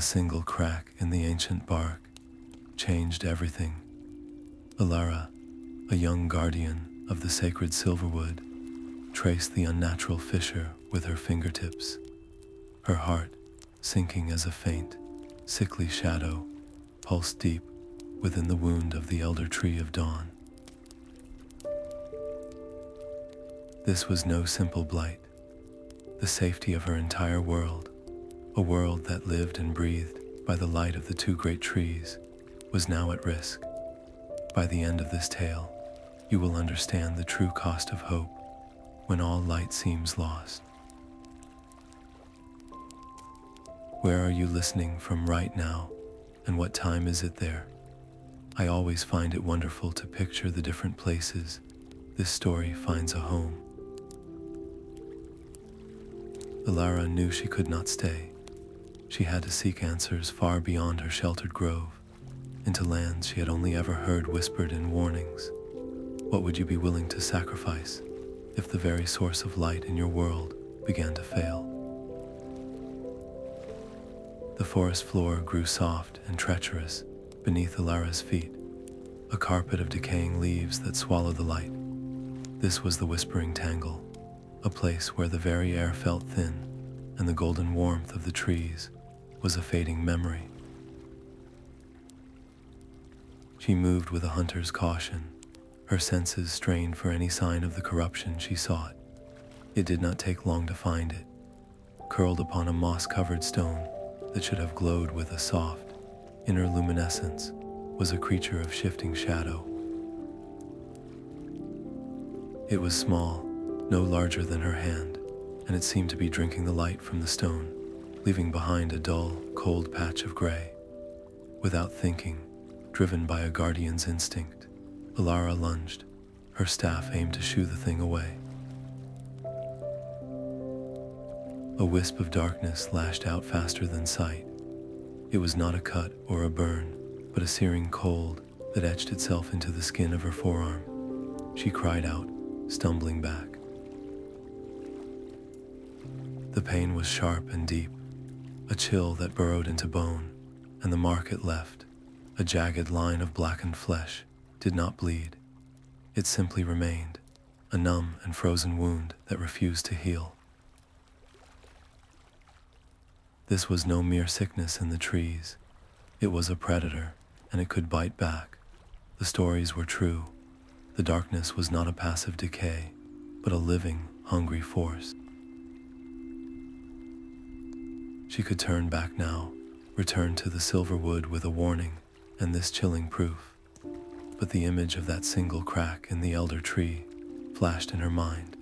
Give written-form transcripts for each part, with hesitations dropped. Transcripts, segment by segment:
single crack in the ancient bark changed everything. Elara, a young guardian of the sacred Silverwood, traced the unnatural fissure with her fingertips, her heart sinking as a faint, sickly shadow pulsed deep within the wound of the elder tree of dawn. This was no simple blight. The safety of her entire world, a world that lived and breathed by the light of the two great trees, was now at risk. By the end of this tale, you will understand the true cost of hope when all light seems lost. Where are you listening from right now, and what time is it there? I always find it wonderful to picture the different places this story finds a home. Lyra knew she could not stay. She had to seek answers far beyond her sheltered grove, into lands she had only ever heard whispered in warnings. What would you be willing to sacrifice if the very source of light in your world began to fail? The forest floor grew soft and treacherous beneath Alara's feet, a carpet of decaying leaves that swallowed the light. This was the Whispering Tangle, a place where the very air felt thin, and the golden warmth of the trees was a fading memory. She moved with a hunter's caution, her senses strained for any sign of the corruption she sought. It did not take long to find it. Curled upon a moss-covered stone that should have glowed with a soft, inner luminescence, was a creature of shifting shadow. It was small, no larger than her hand, and it seemed to be drinking the light from the stone, leaving behind a dull, cold patch of gray. Without thinking, driven by a guardian's instinct, Elara lunged, her staff aimed to shoo the thing away. A wisp of darkness lashed out faster than sight. It was not a cut or a burn, but a searing cold that etched itself into the skin of her forearm. She cried out, stumbling back. The pain was sharp and deep, a chill that burrowed into bone, and the mark it left, a jagged line of blackened flesh, did not bleed. It simply remained, a numb and frozen wound that refused to heal. This was no mere sickness in the trees. It was a predator, and it could bite back. The stories were true. The darkness was not a passive decay, but a living, hungry force. She could turn back now, return to the Silverwood with a warning and this chilling proof. But the image of that single crack in the elder tree flashed in her mind.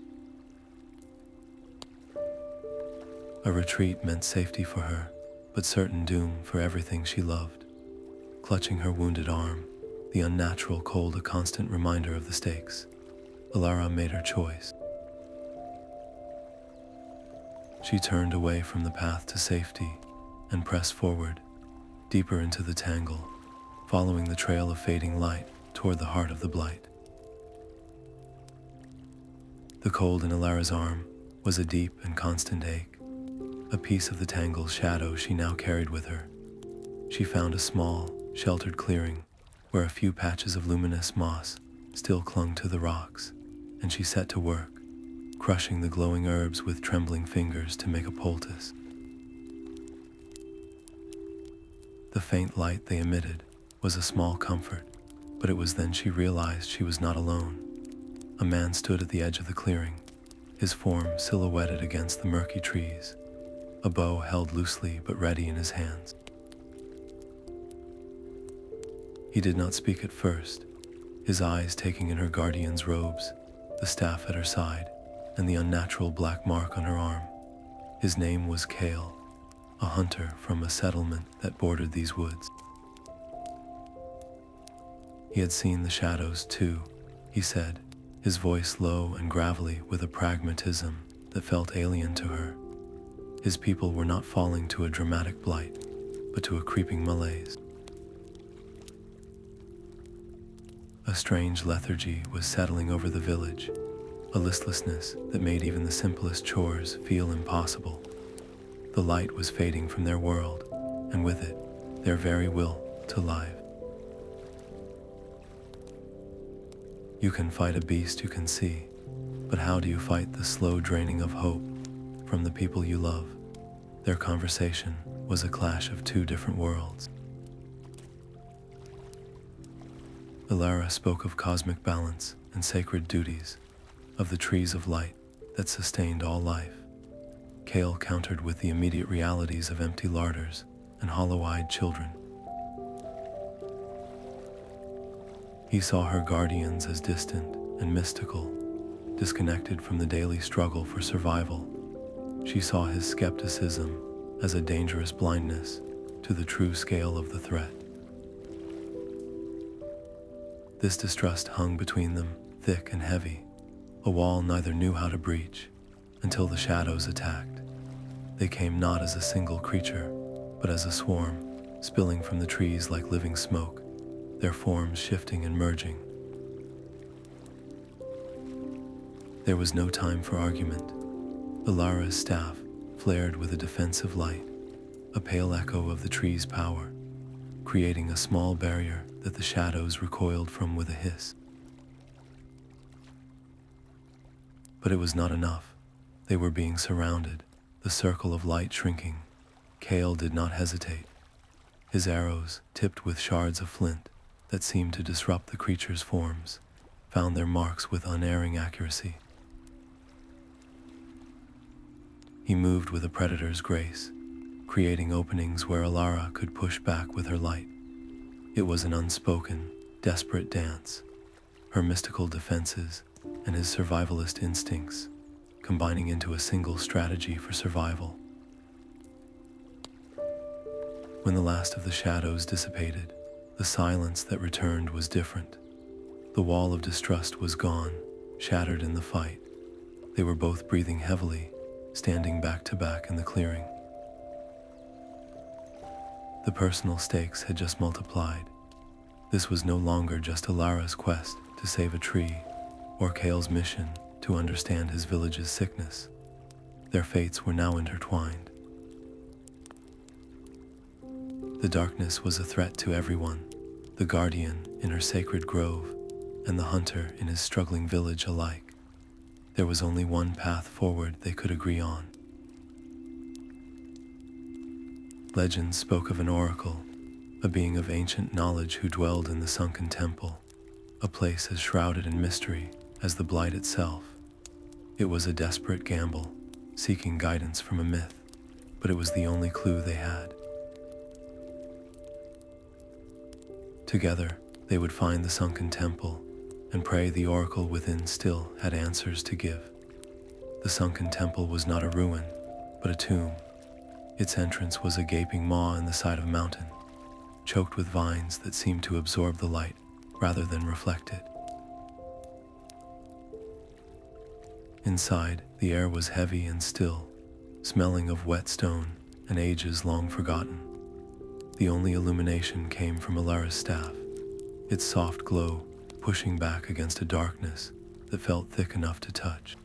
A retreat meant safety for her, but certain doom for everything she loved. Clutching her wounded arm, the unnatural cold a constant reminder of the stakes, Elara made her choice. She turned away from the path to safety and pressed forward, deeper into the tangle, following the trail of fading light toward the heart of the blight. The cold in Elara's arm was a deep and constant ache, a piece of the tangle's shadow she now carried with her. She found a small, sheltered clearing where a few patches of luminous moss still clung to the rocks, and she set to work, crushing the glowing herbs with trembling fingers to make a poultice. The faint light they emitted was a small comfort, but it was then she realized she was not alone. A man stood at the edge of the clearing, his form silhouetted against the murky trees, a bow held loosely but ready in his hands. He did not speak at first, his eyes taking in her guardian's robes, the staff at her side, and the unnatural black mark on her arm. His name was Kale, a hunter from a settlement that bordered these woods. He had seen the shadows too, he said, his voice low and gravelly with a pragmatism that felt alien to her. His people were not falling to a dramatic blight, but to a creeping malaise. A strange lethargy was settling over the village, a listlessness that made even the simplest chores feel impossible. The light was fading from their world, and with it, their very will to life. You can fight a beast you can see, but how do you fight the slow draining of hope from the people you love? Their conversation was a clash of two different worlds. Elara spoke of cosmic balance and sacred duties, of the trees of light that sustained all life. Kale countered with the immediate realities of empty larders and hollow-eyed children. He saw her guardians as distant and mystical, disconnected from the daily struggle for survival. She saw his skepticism as a dangerous blindness to the true scale of the threat. This distrust hung between them, thick and heavy, a wall neither knew how to breach until the shadows attacked. They came not as a single creature, but as a swarm, spilling from the trees like living smoke, their forms shifting and merging. There was no time for argument. Elara's staff flared with a defensive light, a pale echo of the tree's power, creating a small barrier that the shadows recoiled from with a hiss. But it was not enough. They were being surrounded, the circle of light shrinking. Kale did not hesitate. His arrows, tipped with shards of flint that seemed to disrupt the creature's forms, found their marks with unerring accuracy. He moved with a predator's grace, creating openings where Elara could push back with her light. It was an unspoken, desperate dance, her mystical defenses and his survivalist instincts combining into a single strategy for survival. When the last of the shadows dissipated, the silence that returned was different. The wall of distrust was gone, shattered in the fight. They were both breathing heavily, standing back to back in the clearing. The personal stakes had just multiplied. This was no longer just Elara's quest to save a tree, or Kale's mission to understand his village's sickness. Their fates were now intertwined. The darkness was a threat to everyone, the guardian in her sacred grove, and the hunter in his struggling village alike. There was only one path forward they could agree on. Legends spoke of an oracle, a being of ancient knowledge who dwelled in the Sunken temple, a place as shrouded in mystery as the Blight itself. It was a desperate gamble, seeking guidance from a myth, but it was the only clue they had. Together, they would find the Sunken temple and pray the oracle within still had answers to give. The Sunken temple was not a ruin, but a tomb. Its entrance was a gaping maw in the side of a mountain, choked with vines that seemed to absorb the light rather than reflect it. Inside, the air was heavy and still, smelling of wet stone and ages long forgotten. The only illumination came from Elara's staff, its soft glow pushing back against a darkness that felt thick enough to touch.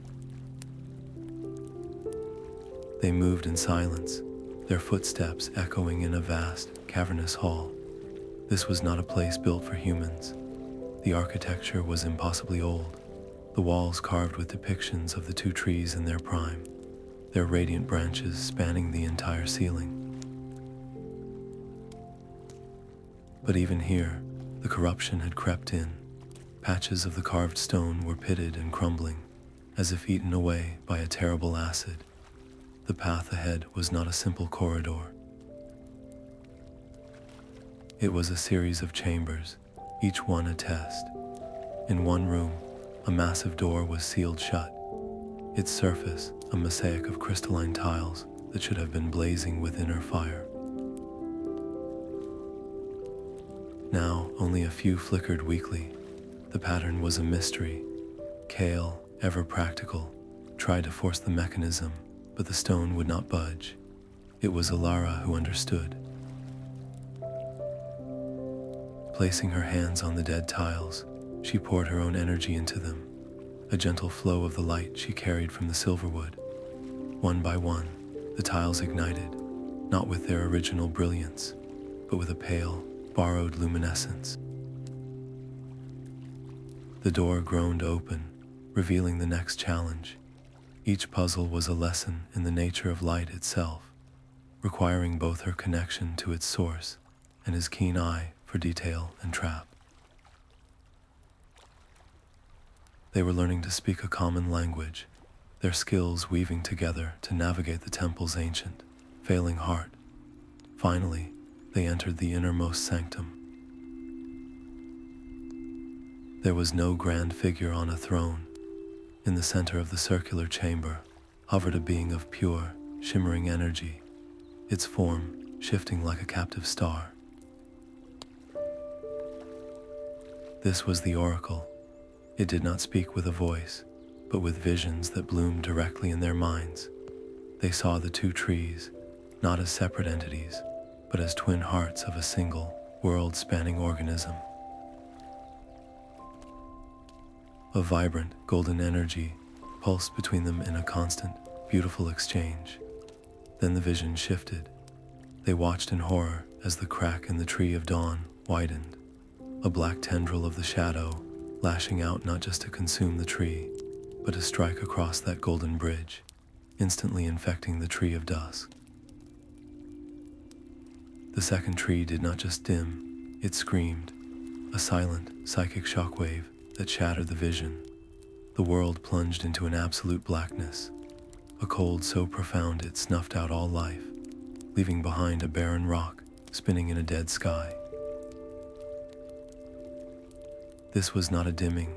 They moved in silence, their footsteps echoing in a vast, cavernous hall. This was not a place built for humans. The architecture was impossibly old, the walls carved with depictions of the two trees in their prime, their radiant branches spanning the entire ceiling. But even here, the corruption had crept in. Patches of the carved stone were pitted and crumbling, as if eaten away by a terrible acid. The path ahead was not a simple corridor. It was a series of chambers, each one a test. In one room, a massive door was sealed shut, its surface a mosaic of crystalline tiles that should have been blazing with inner fire. Now, only a few flickered weakly. The pattern was a mystery. Kale, ever practical, tried to force the mechanism, but the stone would not budge. It was Elara who understood. Placing her hands on the dead tiles, she poured her own energy into them, a gentle flow of the light she carried from the Silverwood. One by one, the tiles ignited, not with their original brilliance, but with a pale, borrowed luminescence. The door groaned open, revealing the next challenge. Each puzzle was a lesson in the nature of light itself, requiring both her connection to its source and his keen eye for detail and trap. They were learning to speak a common language, their skills weaving together to navigate the temple's ancient, failing heart. Finally, they entered the innermost sanctum. There was no grand figure on a throne. In the center of the circular chamber hovered a being of pure, shimmering energy, its form shifting like a captive star. This was the oracle. It did not speak with a voice, but with visions that bloomed directly in their minds. They saw the two trees, not as separate entities, but as twin hearts of a single, world-spanning organism. A vibrant, golden energy pulsed between them in a constant, beautiful exchange. Then the vision shifted. They watched in horror as the crack in the tree of dawn widened, a black tendril of the shadow lashing out not just to consume the tree, but to strike across that golden bridge, instantly infecting the tree of dusk. The second tree did not just dim, it screamed, a silent, psychic shockwave that shattered the vision. The world plunged into an absolute blackness, a cold so profound it snuffed out all life, leaving behind a barren rock spinning in a dead sky. This was not a dimming,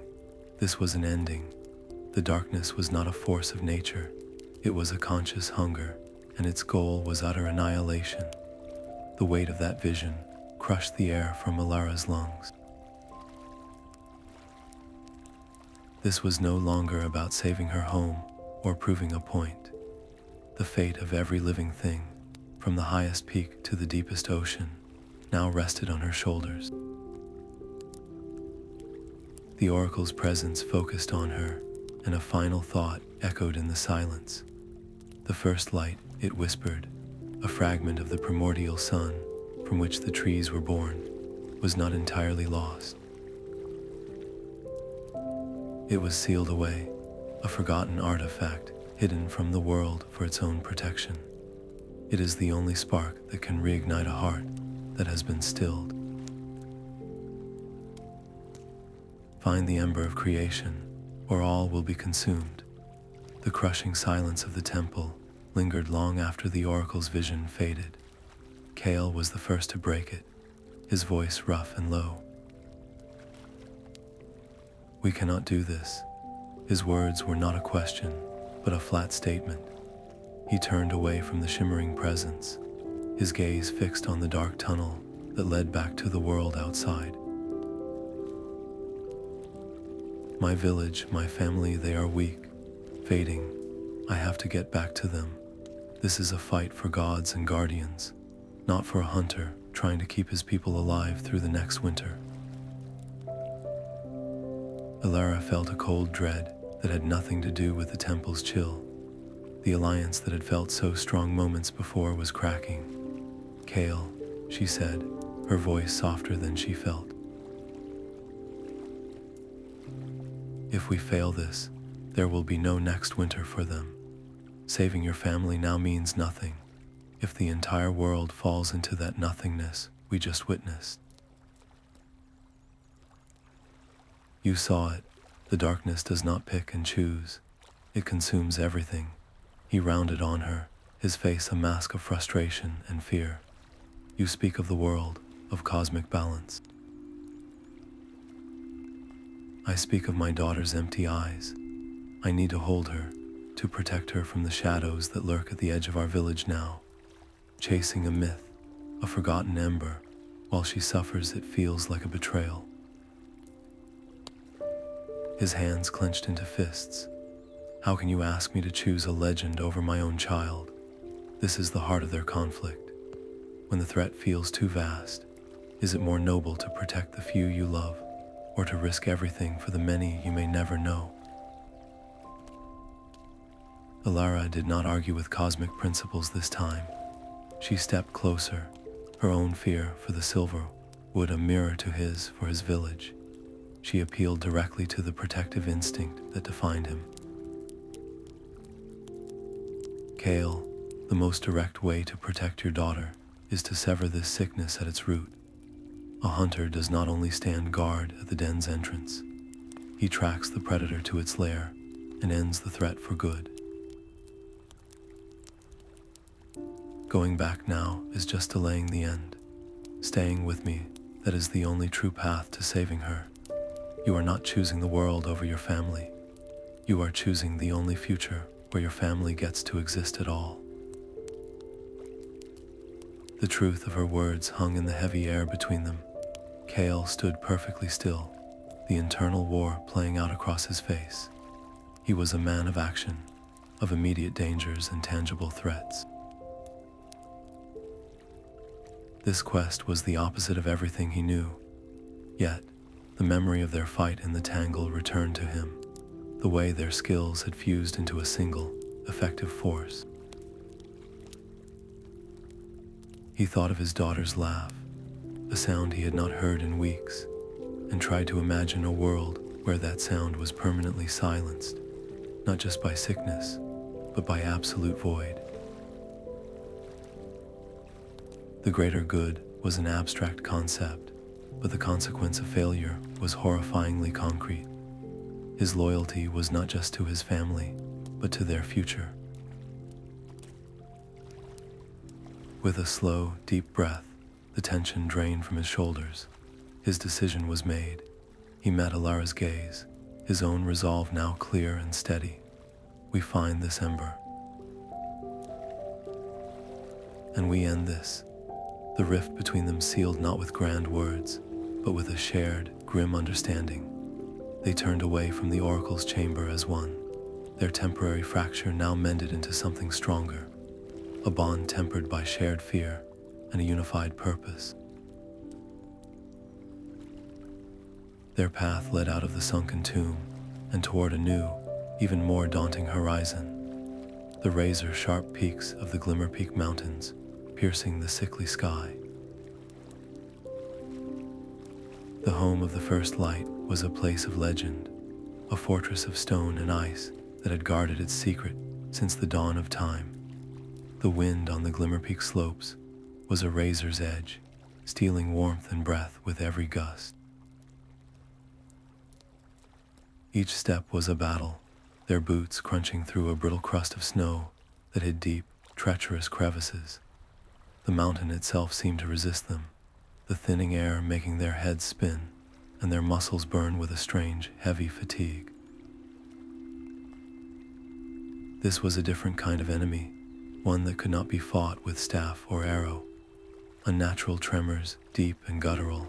this was an ending. The darkness was not a force of nature, it was a conscious hunger, and its goal was utter annihilation. The weight of that vision crushed the air from Elara's lungs. This was no longer about saving her home or proving a point. The fate of every living thing, from the highest peak to the deepest ocean, now rested on her shoulders. The oracle's presence focused on her, and a final thought echoed in the silence. The first light, it whispered, a fragment of the primordial sun from which the trees were born, was not entirely lost. It was sealed away, a forgotten artifact hidden from the world for its own protection. It is the only spark that can reignite a heart that has been stilled. Find the Ember of Creation, or all will be consumed. The crushing silence of the temple lingered long after the oracle's vision faded. Kale was the first to break it, his voice rough and low. "We cannot do this." His words were not a question, but a flat statement. He turned away from the shimmering presence, his gaze fixed on the dark tunnel that led back to the world outside. "My village, my family, they are weak, fading. I have to get back to them. This is a fight for gods and guardians, not for a hunter trying to keep his people alive through the next winter." Lyra felt a cold dread that had nothing to do with the temple's chill. The alliance that had felt so strong moments before was cracking. "Kale," she said, her voice softer than she felt. "If we fail this, there will be no next winter for them. Saving your family now means nothing if the entire world falls into that nothingness we just witnessed." "You saw it. The darkness does not pick and choose. It consumes everything." He rounded on her, his face a mask of frustration and fear. "You speak of the world, of cosmic balance. I speak of my daughter's empty eyes. I need to hold her, to protect her from the shadows that lurk at the edge of our village now. Chasing a myth, a forgotten ember, while she suffers it feels like a betrayal." His hands clenched into fists. "How can you ask me to choose a legend over my own child? This is the heart of their conflict. When the threat feels too vast, is it more noble to protect the few you love, or to risk everything for the many you may never know?" Elara did not argue with cosmic principles this time. She stepped closer, her own fear for the Silverwood a mirror to his for his village. She appealed directly to the protective instinct that defined him. Kale, the most direct way to protect your daughter is to sever this sickness at its root. A hunter does not only stand guard at the den's entrance, he tracks the predator to its lair and ends the threat for good. Going back now is just delaying the end. Staying with me, that is the only true path to saving her. You are not choosing the world over your family. You are choosing the only future where your family gets to exist at all. The truth of her words hung in the heavy air between them. Kale stood perfectly still, the internal war playing out across his face. He was a man of action, of immediate dangers and tangible threats. This quest was the opposite of everything he knew. Yet, the memory of their fight in the tangle returned to him, the way their skills had fused into a single, effective force. He thought of his daughter's laugh, a sound he had not heard in weeks, and tried to imagine a world where that sound was permanently silenced, not just by sickness, but by absolute void. The greater good was an abstract concept, but the consequence of failure was horrifyingly concrete. His loyalty was not just to his family, but to their future. With a slow, deep breath, the tension drained from his shoulders. His decision was made. He met Alara's gaze, his own resolve now clear and steady. We find this ember. And we end this. The rift between them sealed not with grand words, but with a shared, grim understanding. They turned away from the oracle's chamber as one, their temporary fracture now mended into something stronger, a bond tempered by shared fear and a unified purpose. Their path led out of the sunken tomb and toward a new, even more daunting horizon, the razor-sharp peaks of the Glimmer-Peak mountains piercing the sickly sky. The home of the first light was a place of legend, a fortress of stone and ice that had guarded its secret since the dawn of time. The wind on the Glimmer-Peak slopes was a razor's edge, stealing warmth and breath with every gust. Each step was a battle, their boots crunching through a brittle crust of snow that hid deep, treacherous crevices. The mountain itself seemed to resist them, the thinning air making their heads spin and their muscles burn with a strange, heavy fatigue. This was a different kind of enemy, one that could not be fought with staff or arrow. Unnatural tremors, deep and guttural,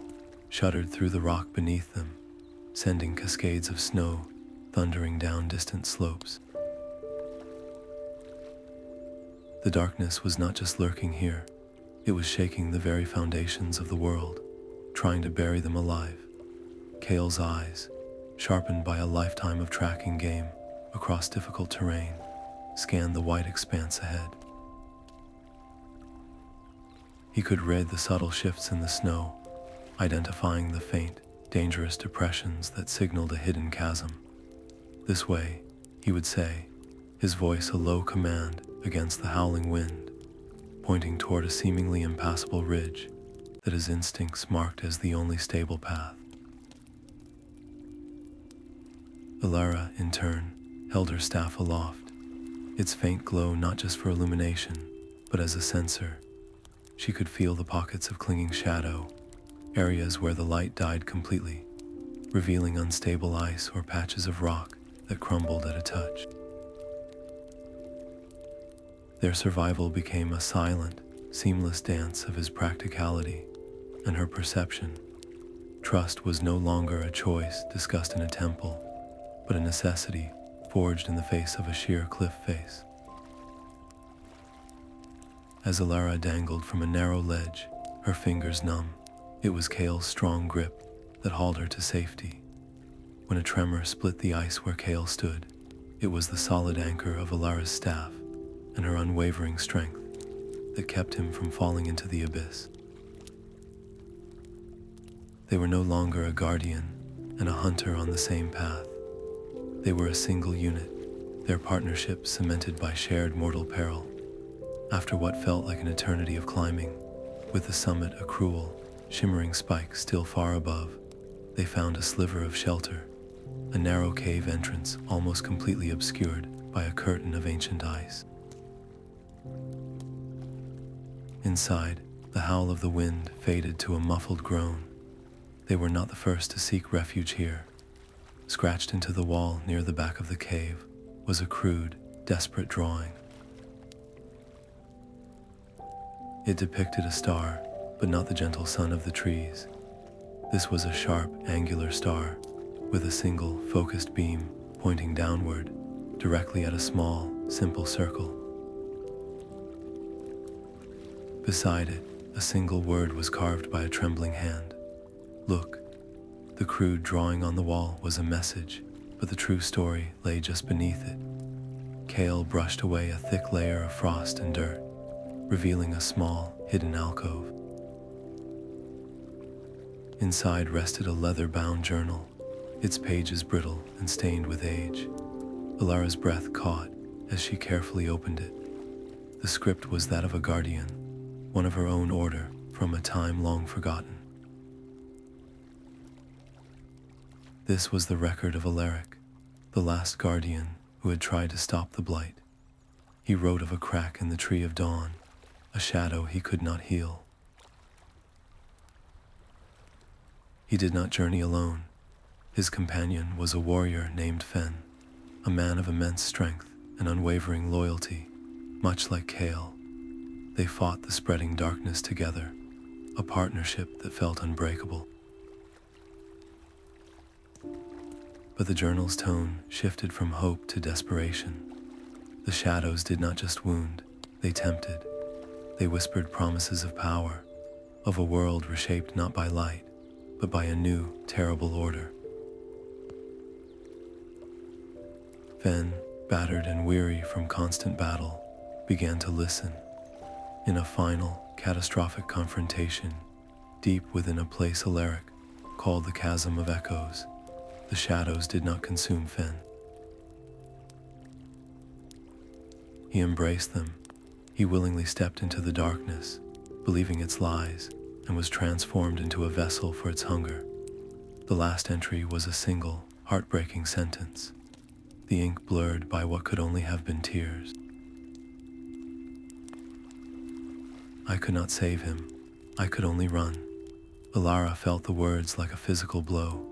shuddered through the rock beneath them, sending cascades of snow thundering down distant slopes. The darkness was not just lurking here, it was shaking the very foundations of the world, trying to bury them alive. Kale's eyes, sharpened by a lifetime of tracking game across difficult terrain, scanned the white expanse ahead. He could read the subtle shifts in the snow, identifying the faint, dangerous depressions that signaled a hidden chasm. This way, he would say, his voice a low command against the howling wind, pointing toward a seemingly impassable ridge that his instincts marked as the only stable path. Lyra, in turn, held her staff aloft, its faint glow not just for illumination, but as a sensor. She could feel the pockets of clinging shadow, areas where the light died completely, revealing unstable ice or patches of rock that crumbled at a touch. Their survival became a silent, seamless dance of his practicality and her perception. Trust was no longer a choice discussed in a temple, but a necessity forged in the face of a sheer cliff face. As Elara dangled from a narrow ledge, her fingers numb, it was Kale's strong grip that hauled her to safety. When a tremor split the ice where Kale stood, it was the solid anchor of Elara's staff and her unwavering strength. that kept him from falling into the abyss. They were no longer a guardian and a hunter on the same path. They were a single unit, their partnership cemented by shared mortal peril. After what felt like an eternity of climbing, with the summit a cruel, shimmering spike still far above, they found a sliver of shelter, a narrow cave entrance almost completely obscured by a curtain of ancient ice. Inside, the howl of the wind faded to a muffled groan. They were not the first to seek refuge here. Scratched into the wall near the back of the cave was a crude, desperate drawing. It depicted a star, but not the gentle sun of the trees. This was a sharp, angular star, with a single, focused beam pointing downward, directly at a small, simple circle. Beside it, a single word was carved by a trembling hand. Look. The crude drawing on the wall was a message, but the true story lay just beneath it. Kale brushed away a thick layer of frost and dirt, revealing a small, hidden alcove. Inside rested a leather-bound journal, its pages brittle and stained with age. Alara's breath caught as she carefully opened it. The script was that of a guardian, one of her own order from a time long forgotten. This was the record of Alaric, the last guardian who had tried to stop the blight. He wrote of a crack in the Tree of Dawn, a shadow he could not heal. He did not journey alone. His companion was a warrior named Fenn, a man of immense strength and unwavering loyalty, much like Kale. They fought the spreading darkness together, a partnership that felt unbreakable. But the journal's tone shifted from hope to desperation. The shadows did not just wound, they tempted. They whispered promises of power, of a world reshaped not by light, but by a new, terrible order. Fenn, battered and weary from constant battle, began to listen. In a final, catastrophic confrontation, deep within a place Alaric called the Chasm of Echoes, the shadows did not consume Fenn. He embraced them. He willingly stepped into the darkness, believing its lies, and was transformed into a vessel for its hunger. The last entry was a single, heartbreaking sentence, the ink blurred by what could only have been tears. I could not save him. I could only run. Lyra felt the words like a physical blow.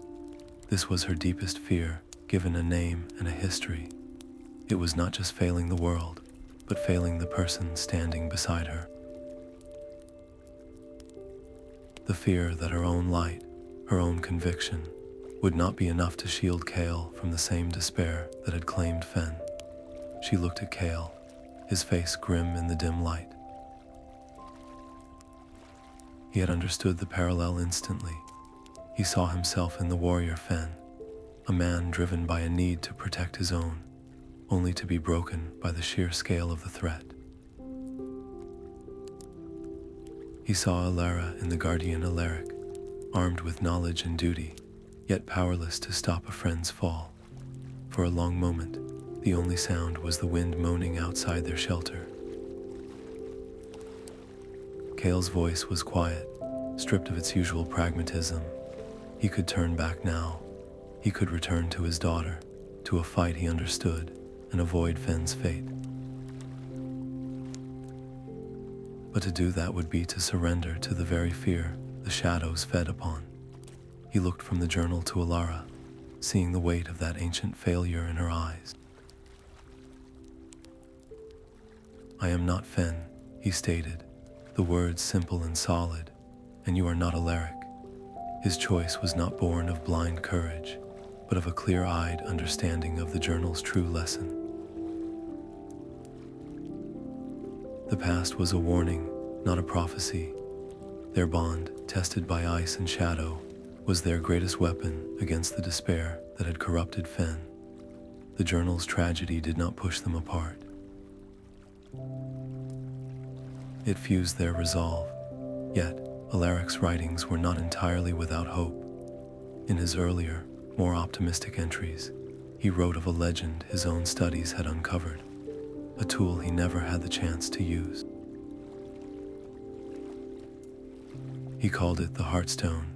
This was her deepest fear, given a name and a history. It was not just failing the world, but failing the person standing beside her. The fear that her own light, her own conviction, would not be enough to shield Kale from the same despair that had claimed Fenn. She looked at Kale, his face grim in the dim light. He had understood the parallel instantly. He saw himself in the warrior Fenn, a man driven by a need to protect his own, only to be broken by the sheer scale of the threat. He saw Elara in the guardian Alaric, armed with knowledge and duty, yet powerless to stop a friend's fall. For a long moment, the only sound was the wind moaning outside their shelter. Kale's voice was quiet, stripped of its usual pragmatism. He could turn back now. He could return to his daughter, to a fight he understood, and avoid Fenn's fate. But to do that would be to surrender to the very fear the shadows fed upon. He looked from the journal to Lyra, seeing the weight of that ancient failure in her eyes. I am not Fenn, he stated, the words simple and solid, and you are not Alaric. His choice was not born of blind courage, but of a clear-eyed understanding of the journal's true lesson. The past was a warning, not a prophecy. Their bond, tested by ice and shadow, was their greatest weapon against the despair that had corrupted Fenn. The journal's tragedy did not push them apart. It fused their resolve. Yet, Alaric's writings were not entirely without hope. In his earlier, more optimistic entries, he wrote of a legend his own studies had uncovered, a tool he never had the chance to use. He called it the Heartstone,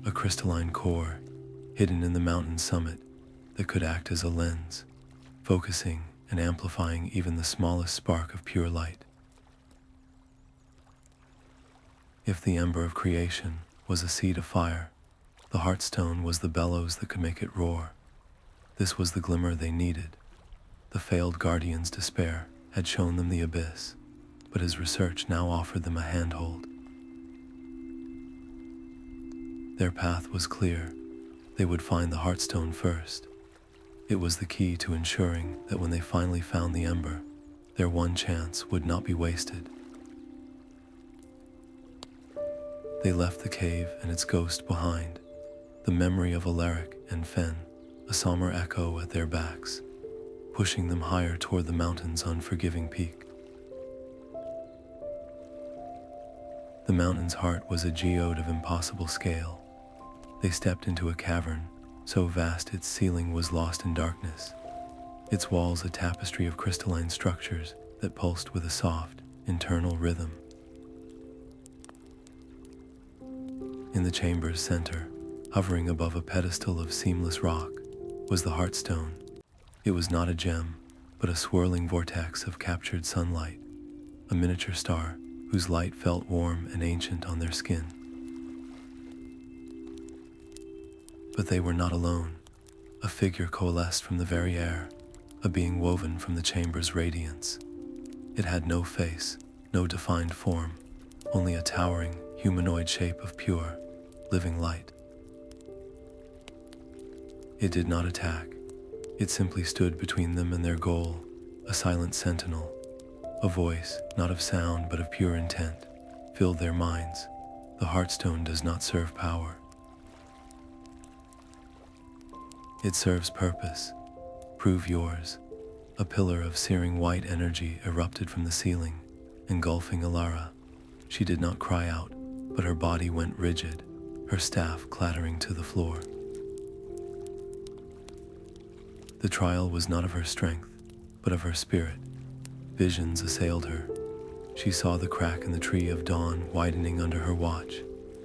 a crystalline core hidden in the mountain summit that could act as a lens, focusing and amplifying even the smallest spark of pure light. If the Ember of Creation was a seed of fire, the Heartstone was the bellows that could make it roar. This was the glimmer they needed. The failed Guardian's despair had shown them the abyss, but his research now offered them a handhold. Their path was clear. They would find the Heartstone first. It was the key to ensuring that when they finally found the Ember, their one chance would not be wasted. They left the cave and its ghost behind, the memory of Alaric and Fenn, a somber echo at their backs, pushing them higher toward the mountain's unforgiving peak. The mountain's heart was a geode of impossible scale. They stepped into a cavern, so vast its ceiling was lost in darkness, its walls a tapestry of crystalline structures that pulsed with a soft, internal rhythm. In the chamber's center, hovering above a pedestal of seamless rock, was the Heartstone. It was not a gem, but a swirling vortex of captured sunlight, a miniature star whose light felt warm and ancient on their skin. But they were not alone. A figure coalesced from the very air, a being woven from the chamber's radiance. It had no face, no defined form, only a towering, humanoid shape of pure, living light. It did not attack. It simply stood between them and their goal, a silent sentinel. A voice, not of sound but of pure intent, filled their minds. The Heartstone does not serve power. It serves purpose. Prove yours. A pillar of searing white energy erupted from the ceiling, engulfing Lyra. She did not cry out, but her body went rigid, her staff clattering to the floor. The trial was not of her strength, but of her spirit. Visions assailed her. She saw the crack in the tree of dawn widening under her watch,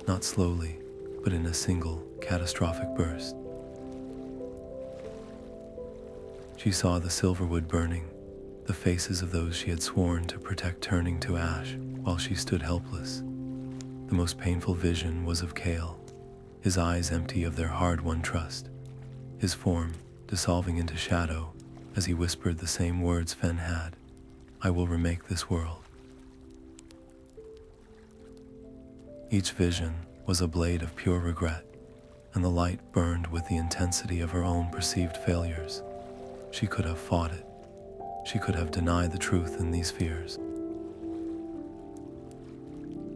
not slowly, but in a single, catastrophic burst. She saw the Silverwood burning, the faces of those she had sworn to protect turning to ash while she stood helpless. The most painful vision was of Kale, his eyes empty of their hard-won trust, his form dissolving into shadow as he whispered the same words Fenn had, "I will remake this world." Each vision was a blade of pure regret, and the light burned with the intensity of her own perceived failures. She could have fought it. She could have denied the truth in these fears.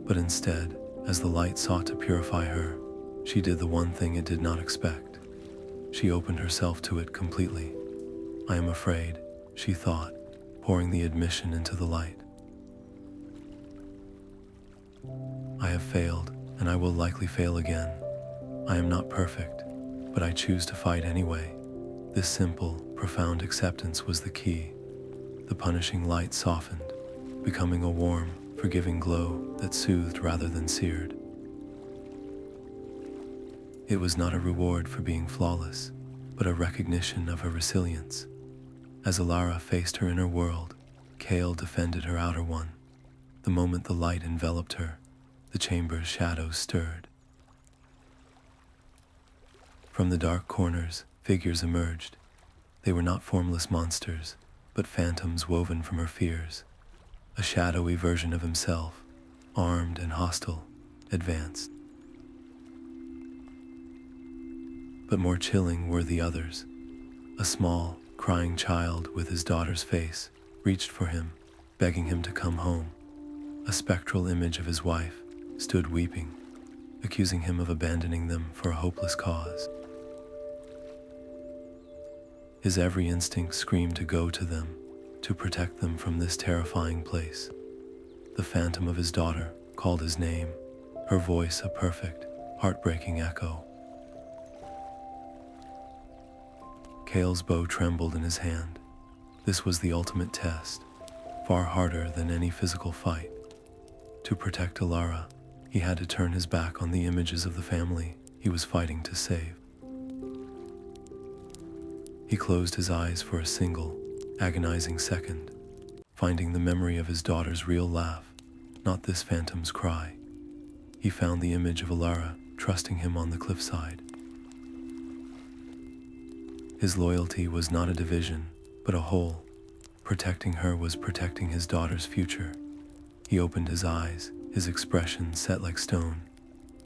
But instead, as the light sought to purify her, she did the one thing it did not expect. She opened herself to it completely. "I am afraid," she thought, pouring the admission into the light. "I have failed, and I will likely fail again. I am not perfect, but I choose to fight anyway." This simple, profound acceptance was the key. The punishing light softened, becoming a warm, forgiving glow that soothed rather than seared. It was not a reward for being flawless, but a recognition of her resilience. As Lyra faced her inner world, Kale defended her outer one. The moment the light enveloped her, the chamber's shadows stirred. From the dark corners, figures emerged. They were not formless monsters, but phantoms woven from her fears. A shadowy version of himself, armed and hostile, advanced. But more chilling were the others. A small, crying child with his daughter's face reached for him, begging him to come home. A spectral image of his wife stood weeping, accusing him of abandoning them for a hopeless cause. His every instinct screamed to go to them, to protect them from this terrifying place. The phantom of his daughter called his name, her voice a perfect, heartbreaking echo. Kale's bow trembled in his hand. This was the ultimate test, far harder than any physical fight. To protect Lyra, he had to turn his back on the images of the family he was fighting to save. He closed his eyes for a single, agonizing second, finding the memory of his daughter's real laugh, not this phantom's cry. He found the image of Lyra trusting him on the cliffside. His loyalty was not a division, but a whole. Protecting her was protecting his daughter's future. He opened his eyes, his expression set like stone.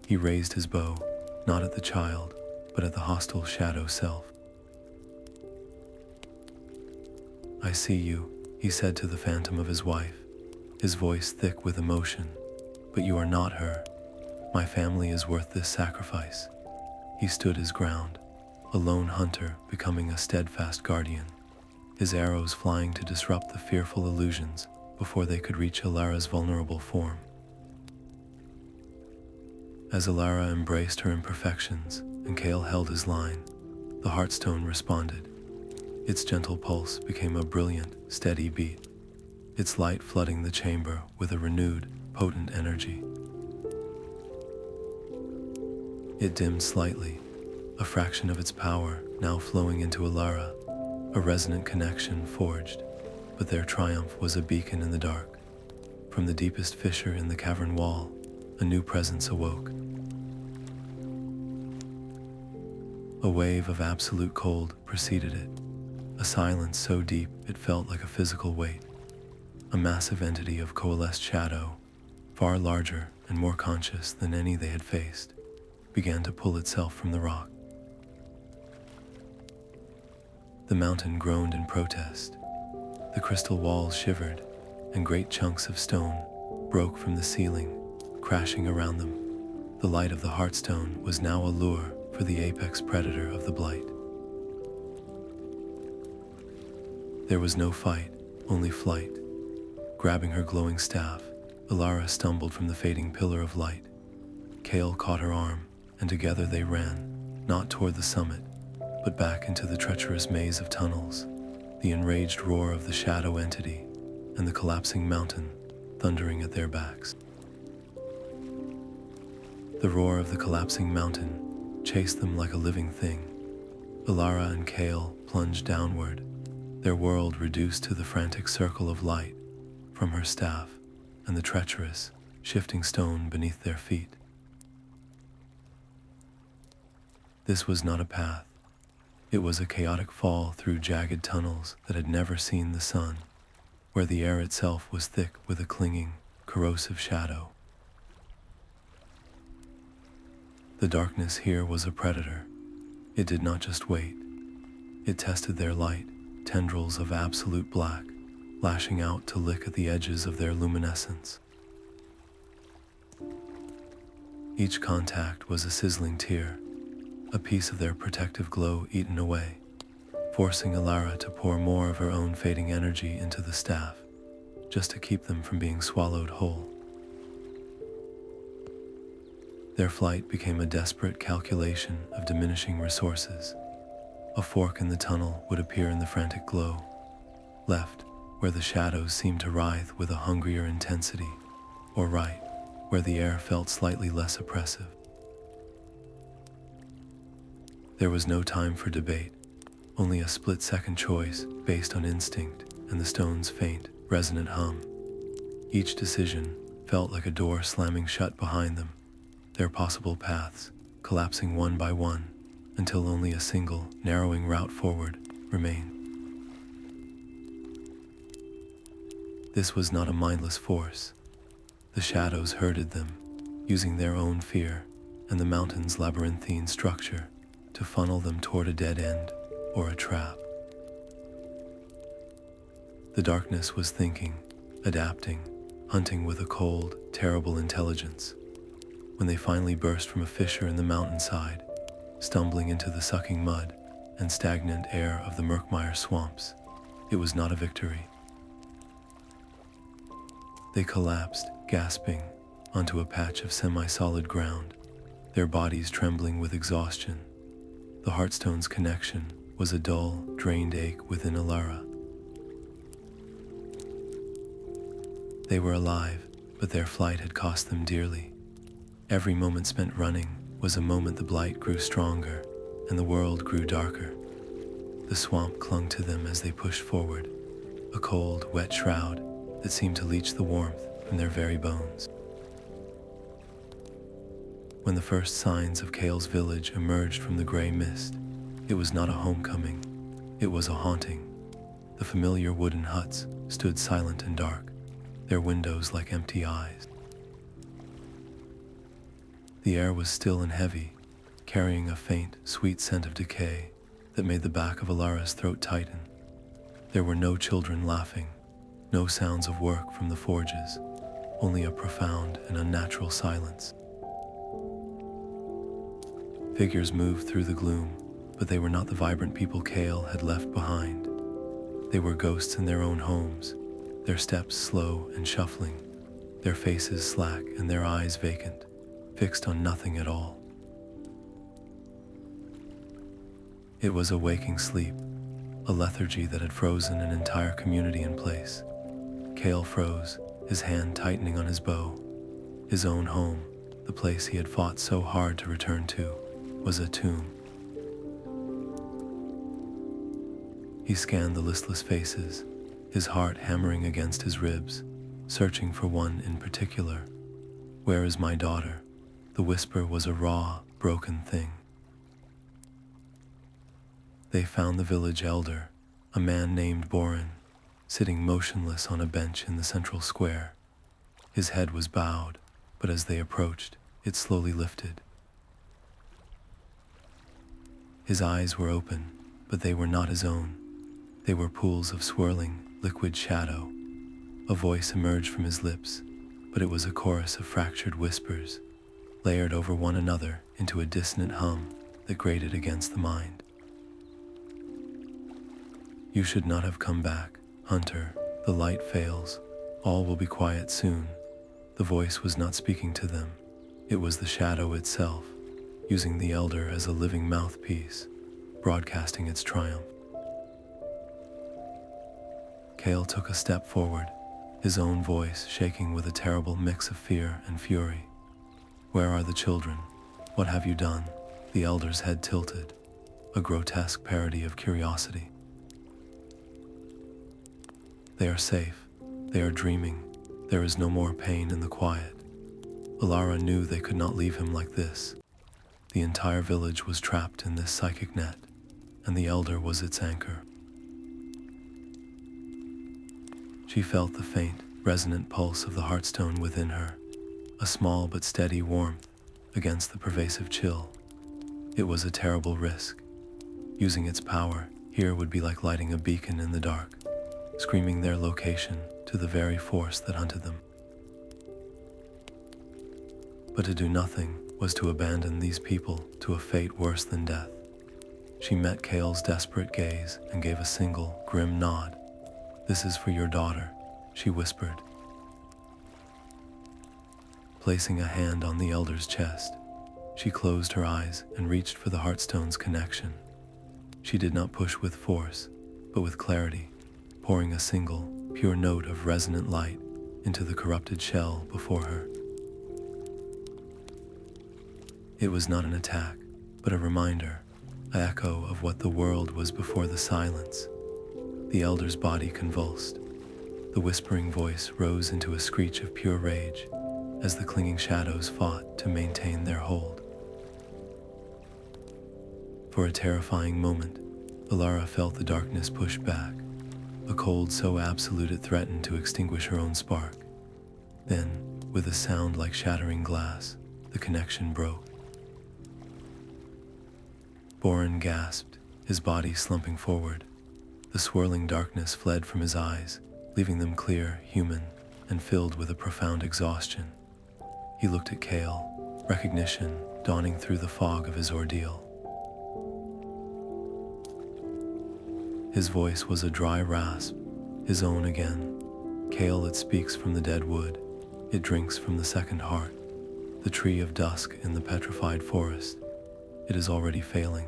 He raised his bow, not at the child, but at the hostile shadow self. "I see you," he said to the phantom of his wife, his voice thick with emotion. "But you are not her. My family is worth this sacrifice." He stood his ground, a lone hunter becoming a steadfast guardian, his arrows flying to disrupt the fearful illusions before they could reach Alara's vulnerable form. As Elara embraced her imperfections and Kale held his line, the Heartstone responded. Its gentle pulse became a brilliant, steady beat, its light flooding the chamber with a renewed, potent energy. It dimmed slightly, a fraction of its power now flowing into Lyra, a resonant connection forged, but their triumph was a beacon in the dark. From the deepest fissure in the cavern wall, a new presence awoke. A wave of absolute cold preceded it, a silence so deep it felt like a physical weight. A massive entity of coalesced shadow, far larger and more conscious than any they had faced, began to pull itself from the rock. The mountain groaned in protest. The crystal walls shivered, and great chunks of stone broke from the ceiling, crashing around them. The light of the Heartstone was now a lure for the apex predator of the Blight. There was no fight, only flight. Grabbing her glowing staff, Elara stumbled from the fading pillar of light. Kale caught her arm, and together they ran, not toward the summit, but back into the treacherous maze of tunnels, the enraged roar of the shadow entity, and the collapsing mountain thundering at their backs. The roar of the collapsing mountain chased them like a living thing. Elara and Kael plunged downward, their world reduced to the frantic circle of light from her staff and the treacherous, shifting stone beneath their feet. This was not a path. It was a chaotic fall through jagged tunnels that had never seen the sun, where the air itself was thick with a clinging, corrosive shadow. The darkness here was a predator. It did not just wait. It tested their light, tendrils of absolute black, lashing out to lick at the edges of their luminescence. Each contact was a sizzling tear, a piece of their protective glow eaten away, forcing Elara to pour more of her own fading energy into the staff, just to keep them from being swallowed whole. Their flight became a desperate calculation of diminishing resources. A fork in the tunnel would appear in the frantic glow, left where the shadows seemed to writhe with a hungrier intensity, or right where the air felt slightly less oppressive. There was no time for debate, only a split-second choice based on instinct and the stone's faint, resonant hum. Each decision felt like a door slamming shut behind them, their possible paths collapsing one by one until only a single, narrowing route forward remained. This was not a mindless force. The shadows herded them, using their own fear and the mountain's labyrinthine structure to funnel them toward a dead end or a trap. The darkness was thinking, adapting, hunting with a cold, terrible intelligence. When they finally burst from a fissure in the mountainside, stumbling into the sucking mud and stagnant air of the Murkmire swamps, it was not a victory. They collapsed, gasping, onto a patch of semi-solid ground, their bodies trembling with exhaustion. The Heartstone's connection was a dull, drained ache within Elara. They were alive, but their flight had cost them dearly. Every moment spent running was a moment the blight grew stronger and the world grew darker. The swamp clung to them as they pushed forward, a cold, wet shroud that seemed to leach the warmth from their very bones. When the first signs of Kale's village emerged from the gray mist, it was not a homecoming, it was a haunting. The familiar wooden huts stood silent and dark, their windows like empty eyes. The air was still and heavy, carrying a faint, sweet scent of decay that made the back of Elara's throat tighten. There were no children laughing, no sounds of work from the forges, only a profound and unnatural silence. Figures moved through the gloom, but they were not the vibrant people Kale had left behind. They were ghosts in their own homes, their steps slow and shuffling, their faces slack and their eyes vacant, fixed on nothing at all. It was a waking sleep, a lethargy that had frozen an entire community in place. Kale froze, his hand tightening on his bow. His own home, the place he had fought so hard to return to, was a tomb. He scanned the listless faces, his heart hammering against his ribs, searching for one in particular. "Where is my daughter?" The whisper was a raw, broken thing. They found the village elder, a man named Warden, sitting motionless on a bench in the central square. His head was bowed, but as they approached, it slowly lifted. His eyes were open, but they were not his own. They were pools of swirling, liquid shadow. A voice emerged from his lips, but it was a chorus of fractured whispers, layered over one another into a dissonant hum that grated against the mind. "You should not have come back, Hunter. The light fails. All will be quiet soon." The voice was not speaking to them. It was the shadow itself, using the elder as a living mouthpiece, broadcasting its triumph. Kale took a step forward, his own voice shaking with a terrible mix of fear and fury. "Where are the children? What have you done?" The elder's head tilted, a grotesque parody of curiosity. "They are safe. They are dreaming. There is no more pain in the quiet." Elara knew they could not leave him like this. The entire village was trapped in this psychic net, and the elder was its anchor. She felt the faint, resonant pulse of the Heartstone within her, a small but steady warmth against the pervasive chill. It was a terrible risk. Using its power here would be like lighting a beacon in the dark, screaming their location to the very force that hunted them. But to do nothing was to abandon these people to a fate worse than death. She met Kale's desperate gaze and gave a single, grim nod. "This is for your daughter," she whispered. Placing a hand on the elder's chest, she closed her eyes and reached for the Heartstone's connection. She did not push with force, but with clarity, pouring a single, pure note of resonant light into the corrupted shell before her. It was not an attack, but a reminder, an echo of what the world was before the silence. The elder's body convulsed. The whispering voice rose into a screech of pure rage as the clinging shadows fought to maintain their hold. For a terrifying moment, Elara felt the darkness push back, a cold so absolute it threatened to extinguish her own spark. Then, with a sound like shattering glass, the connection broke. Warden gasped, his body slumping forward. The swirling darkness fled from his eyes, leaving them clear, human, and filled with a profound exhaustion. He looked at Kale, recognition dawning through the fog of his ordeal. His voice was a dry rasp, his own again. Kale, it speaks from the dead wood, it drinks from the second heart, the tree of Dusk in the petrified forest. It is already failing.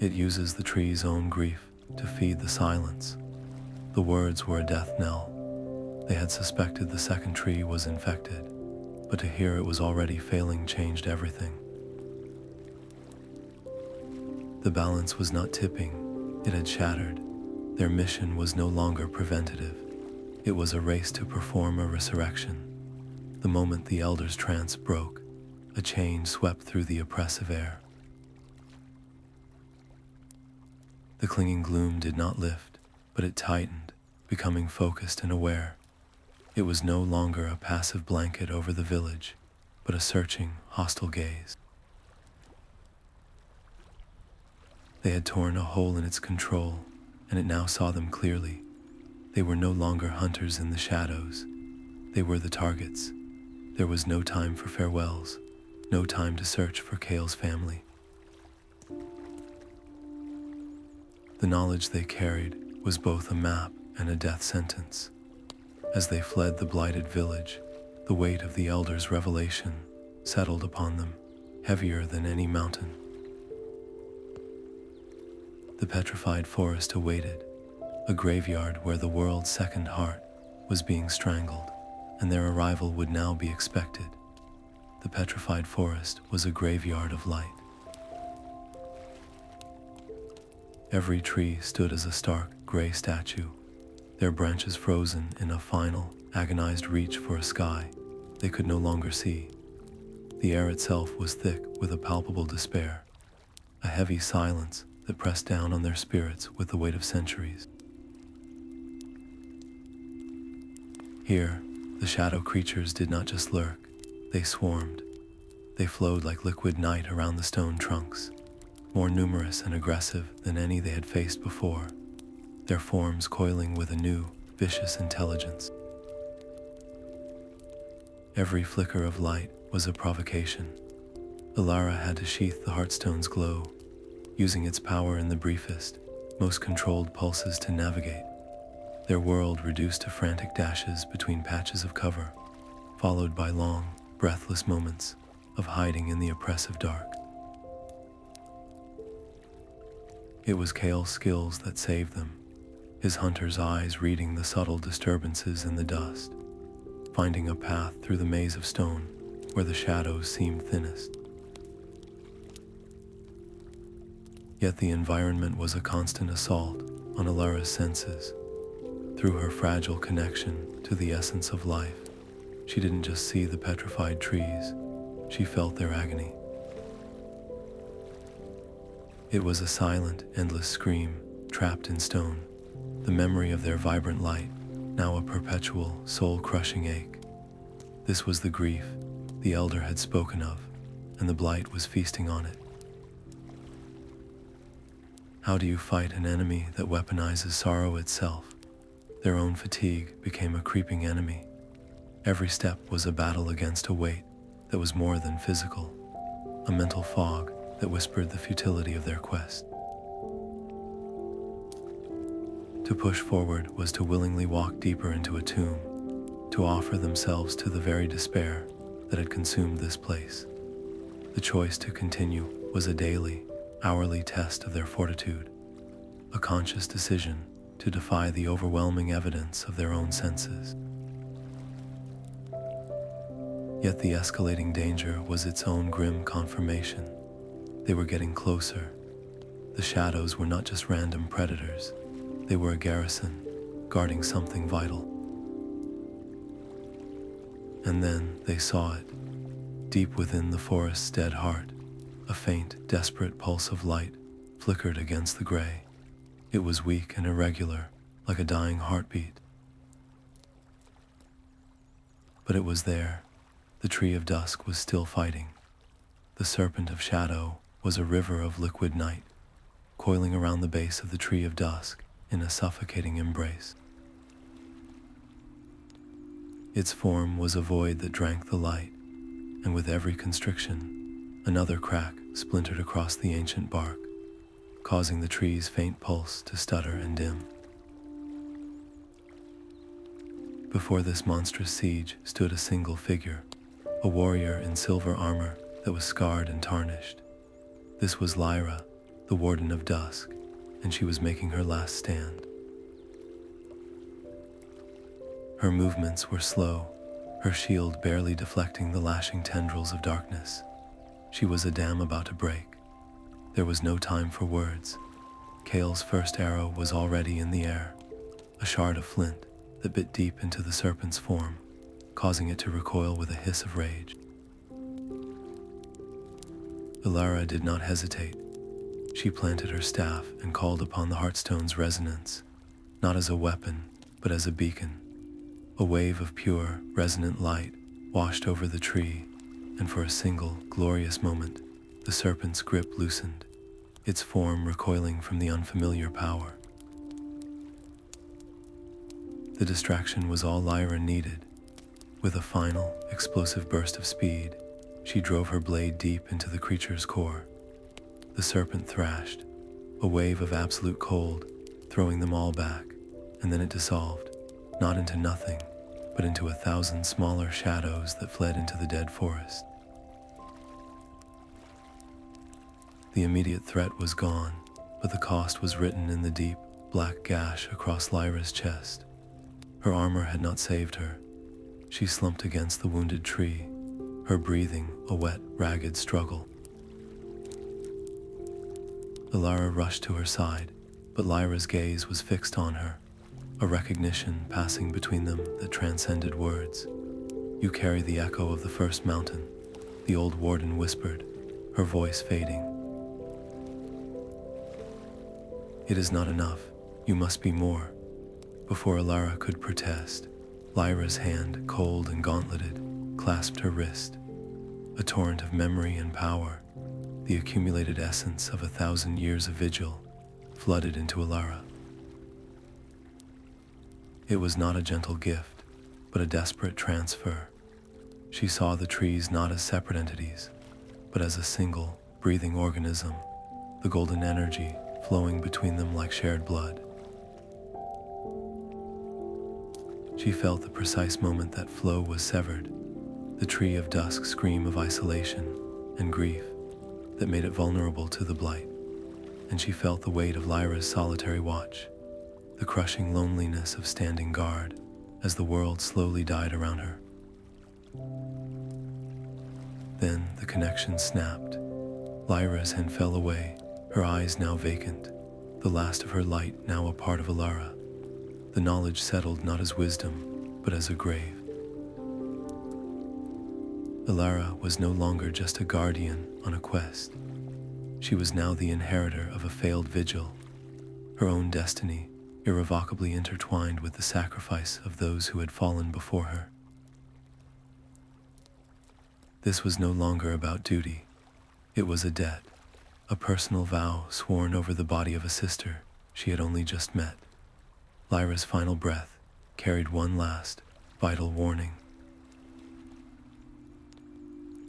It uses the tree's own grief to feed the silence. The words were a death knell. They had suspected the second tree was infected, but to hear it was already failing changed everything. The balance was not tipping, it had shattered. Their mission was no longer preventative. It was a race to perform a resurrection. The moment the Elder's trance broke, a change swept through the oppressive air. The clinging gloom did not lift, but it tightened, becoming focused and aware. It was no longer a passive blanket over the village, but a searching, hostile gaze. They had torn a hole in its control, and it now saw them clearly. They were no longer hunters in the shadows. They were the targets. There was no time for farewells, no time to search for Kale's family. The knowledge they carried was both a map and a death sentence. As they fled the Blighted Village, the weight of the Elder's revelation settled upon them, heavier than any mountain. The petrified forest awaited, a graveyard where the world's second heart was being strangled, and their arrival would now be expected. The petrified forest was a graveyard of light. Every tree stood as a stark, gray statue, their branches frozen in a final, agonized reach for a sky they could no longer see. The air itself was thick with a palpable despair, a heavy silence that pressed down on their spirits with the weight of centuries. Here, the shadow creatures did not just lurk, they swarmed. They flowed like liquid night around the stone trunks, more numerous and aggressive than any they had faced before, their forms coiling with a new, vicious intelligence. Every flicker of light was a provocation. Lyra had to sheath the Heartstone's glow, using its power in the briefest, most controlled pulses to navigate. Their world reduced to frantic dashes between patches of cover, followed by long, breathless moments of hiding in the oppressive dark. It was Kale's skills that saved them, his hunter's eyes reading the subtle disturbances in the dust, finding a path through the maze of stone where the shadows seemed thinnest. Yet the environment was a constant assault on Alara's senses. Through her fragile connection to the essence of life, she didn't just see the petrified trees, she felt their agony. It was a silent, endless scream, trapped in stone, the memory of their vibrant light, now a perpetual, soul-crushing ache. This was the grief the Elder had spoken of, and the blight was feasting on it. How do you fight an enemy that weaponizes sorrow itself? Their own fatigue became a creeping enemy. Every step was a battle against a weight that was more than physical, a mental fog that whispered the futility of their quest. To push forward was to willingly walk deeper into a tomb, to offer themselves to the very despair that had consumed this place. The choice to continue was a daily, hourly test of their fortitude, a conscious decision to defy the overwhelming evidence of their own senses. Yet the escalating danger was its own grim confirmation. They were getting closer. The shadows were not just random predators. They were a garrison, guarding something vital. And then they saw it. Deep within the forest's dead heart, a faint, desperate pulse of light flickered against the gray. It was weak and irregular, like a dying heartbeat. But it was there. The tree of Dusk was still fighting. The serpent of shadow was a river of liquid night, coiling around the base of the tree of Dusk in a suffocating embrace. Its form was a void that drank the light, and with every constriction, another crack splintered across the ancient bark, causing the tree's faint pulse to stutter and dim. Before this monstrous siege stood a single figure, a warrior in silver armor that was scarred and tarnished. This was Lyra, the Warden of Dusk, and she was making her last stand. Her movements were slow, her shield barely deflecting the lashing tendrils of darkness. She was a dam about to break. There was no time for words. Kale's first arrow was already in the air, a shard of flint that bit deep into the serpent's form, causing it to recoil with a hiss of rage. Elara did not hesitate. She planted her staff and called upon the Heartstone's resonance, not as a weapon, but as a beacon. A wave of pure, resonant light washed over the tree, and for a single, glorious moment, the serpent's grip loosened, its form recoiling from the unfamiliar power. The distraction was all Lyra needed. With a final, explosive burst of speed, she drove her blade deep into the creature's core. The serpent thrashed, a wave of absolute cold, throwing them all back, and then it dissolved, not into nothing, but into 1,000 smaller shadows that fled into the dead forest. The immediate threat was gone, but the cost was written in the deep, black gash across Lyra's chest. Her armor had not saved her. She slumped against the wounded tree, her breathing a wet, ragged struggle. Elara rushed to her side, but Lyra's gaze was fixed on her, a recognition passing between them that transcended words. "You carry the echo of the first mountain," the old warden whispered, her voice fading. "It is not enough. You must be more." Before Elara could protest, Lyra's hand, cold and gauntleted, clasped her wrist. A torrent of memory and power, the accumulated essence of 1,000 years of vigil, flooded into Elara. It was not a gentle gift, but a desperate transfer. She saw the trees not as separate entities, but as a single, breathing organism, the golden energy flowing between them like shared blood. She felt the precise moment that flow was severed, the tree of Dusk's scream of isolation and grief that made it vulnerable to the blight, and she felt the weight of Lyra's solitary watch, the crushing loneliness of standing guard as the world slowly died around her. Then the connection snapped. Lyra's hand fell away, her eyes now vacant, the last of her light now a part of Elara. The knowledge settled not as wisdom, but as a grave. Elara was no longer just a guardian on a quest. She was now the inheritor of a failed vigil, her own destiny irrevocably intertwined with the sacrifice of those who had fallen before her. This was no longer about duty. It was a debt, a personal vow sworn over the body of a sister she had only just met. Lyra's final breath carried one last, vital warning.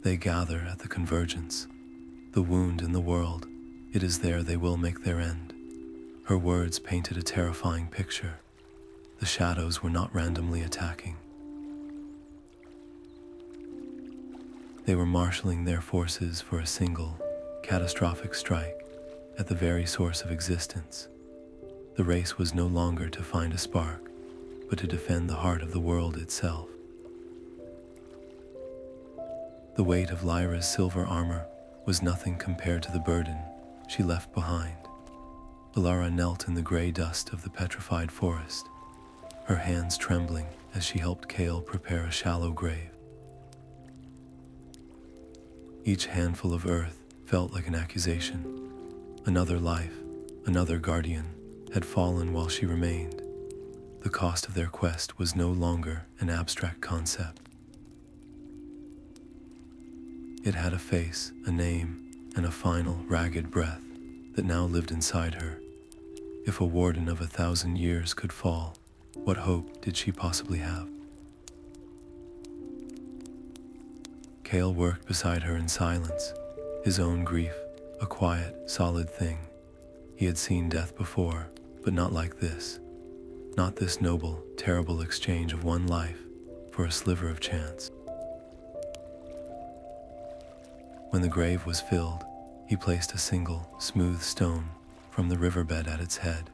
They gather at the Convergence, the wound in the world. It is there they will make their end. Her words painted a terrifying picture. The shadows were not randomly attacking. They were marshaling their forces for a single, catastrophic strike at the very source of existence. The race was no longer to find a spark, but to defend the heart of the world itself. The weight of Lyra's silver armor was nothing compared to the burden she left behind. Elara knelt in the gray dust of the petrified forest, her hands trembling as she helped Kale prepare a shallow grave. Each handful of earth felt like an accusation. Another life, another guardian, had fallen while she remained. The cost of their quest was no longer an abstract concept. It had a face, a name, and a final, ragged breath that now lived inside her. If a warden of 1,000 years could fall, what hope did she possibly have? Kale worked beside her in silence, his own grief a quiet, solid thing. He had seen death before, but not like this. not this noble, terrible exchange of one life for a sliver of chance. When the grave was filled, he placed a single, smooth stone from the riverbed at its head,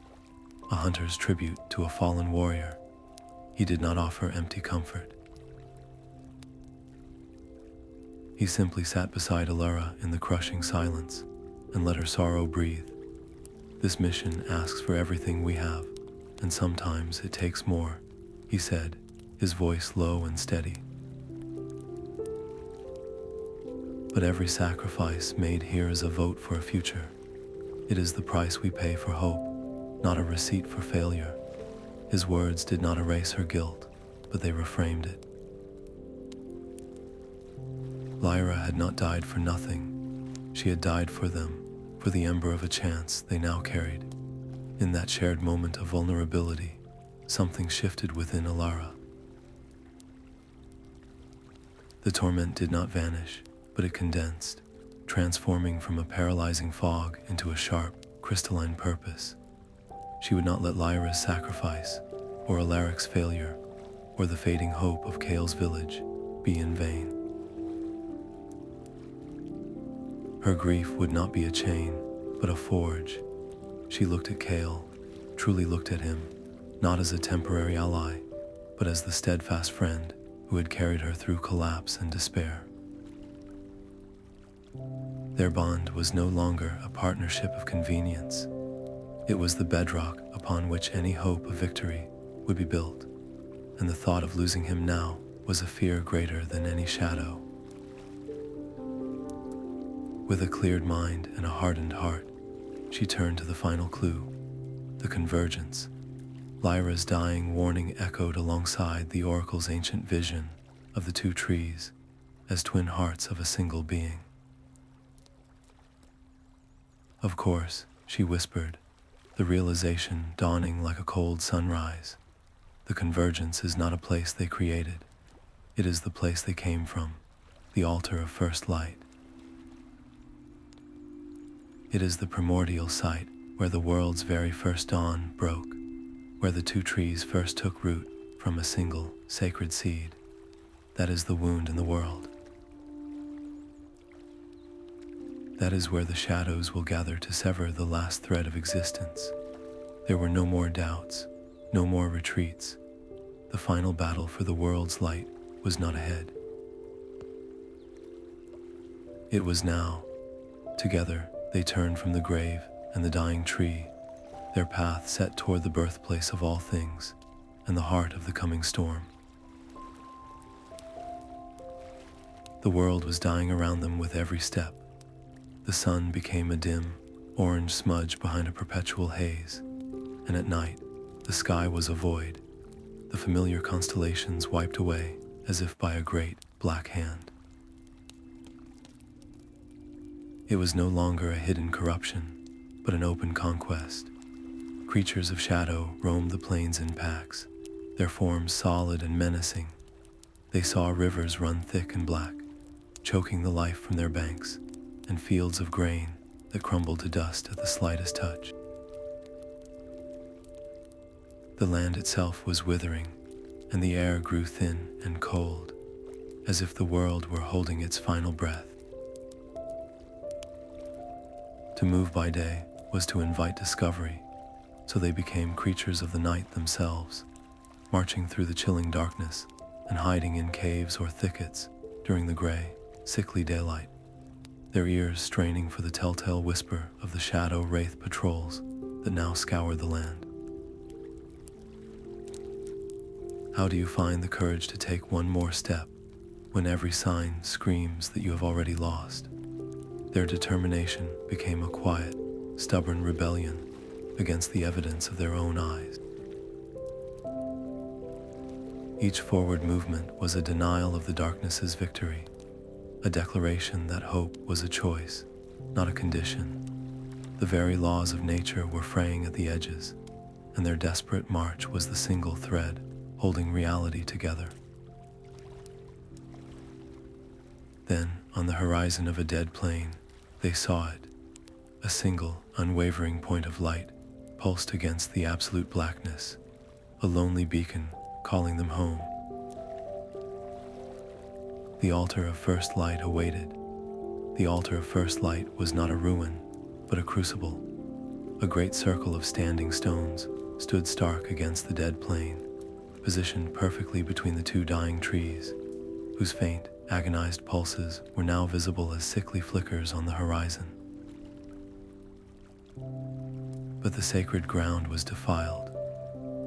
a hunter's tribute to a fallen warrior. He did not offer empty comfort. He simply sat beside Lyra in the crushing silence and let her sorrow breathe. This mission asks for everything we have, and sometimes it takes more, he said, his voice low and steady. But every sacrifice made here is a vote for a future. It is the price we pay for hope, not a receipt for failure. His words did not erase her guilt, but they reframed it. Lyra had not died for nothing. She had died for them, for the ember of a chance they now carried. In that shared moment of vulnerability, something shifted within Lyra. The torment did not vanish, but it condensed, transforming from a paralyzing fog into a sharp, crystalline purpose. She would not let Lyra's sacrifice, or Alaric's failure, or the fading hope of Kale's village be in vain. Her grief would not be a chain, but a forge. She looked at Kale, truly looked at him, not as a temporary ally, but as the steadfast friend who had carried her through collapse and despair. Their bond was no longer a partnership of convenience. It was the bedrock upon which any hope of victory would be built, and the thought of losing him now was a fear greater than any shadow. With a cleared mind and a hardened heart, she turned to the final clue, the Convergence. Lyra's dying warning echoed alongside the oracle's ancient vision of the two trees as twin hearts of a single being. Of course, she whispered, the realization dawning like a cold sunrise. The Convergence is not a place they created. It is the place they came from, the altar of first light. It is the primordial site where the world's very first dawn broke, where the two trees first took root from a single sacred seed. That is the wound in the world. That is where the shadows will gather to sever the last thread of existence. There were no more doubts, no more retreats. The final battle for the world's light was not ahead. It was now. Together, they turned from the grave and the dying tree, their path set toward the birthplace of all things and the heart of the coming storm. The world was dying around them with every step. The sun became a dim, orange smudge behind a perpetual haze, and at night, the sky was a void, the familiar constellations wiped away as if by a great black hand. It was no longer a hidden corruption, but an open conquest. Creatures of shadow roamed the plains in packs, their forms solid and menacing. They saw rivers run thick and black, choking the life from their banks, and fields of grain that crumbled to dust at the slightest touch. The land itself was withering, and the air grew thin and cold, as if the world were holding its final breath. To move by day was to invite discovery, so they became creatures of the night themselves, marching through the chilling darkness and hiding in caves or thickets during the gray, sickly daylight, their ears straining for the telltale whisper of the shadow wraith patrols that now scoured the land. How do you find the courage to take one more step when every sign screams that you have already lost? Their determination became a quiet, stubborn rebellion against the evidence of their own eyes. Each forward movement was a denial of the darkness's victory, a declaration that hope was a choice, not a condition. The very laws of nature were fraying at the edges, and their desperate march was the single thread holding reality together. Then, on the horizon of a dead plain, they saw it, a single, unwavering point of light, pulsed against the absolute blackness, a lonely beacon calling them home. The altar of first light awaited. The altar of first light was not a ruin, but a crucible. A great circle of standing stones stood stark against the dead plain, positioned perfectly between the two dying trees, whose faint, agonized pulses were now visible as sickly flickers on the horizon. But the sacred ground was defiled.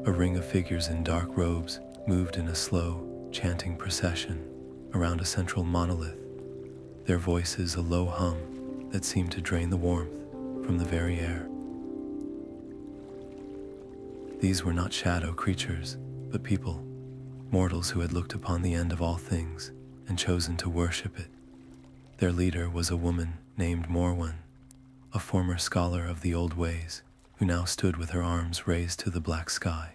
A ring of figures in dark robes moved in a slow, chanting procession around a central monolith, their voices a low hum that seemed to drain the warmth from the very air. These were not shadow creatures, but people, mortals who had looked upon the end of all things and chosen to worship it. Their leader was a woman named Morwin, a former scholar of the old ways, who now stood with her arms raised to the black sky.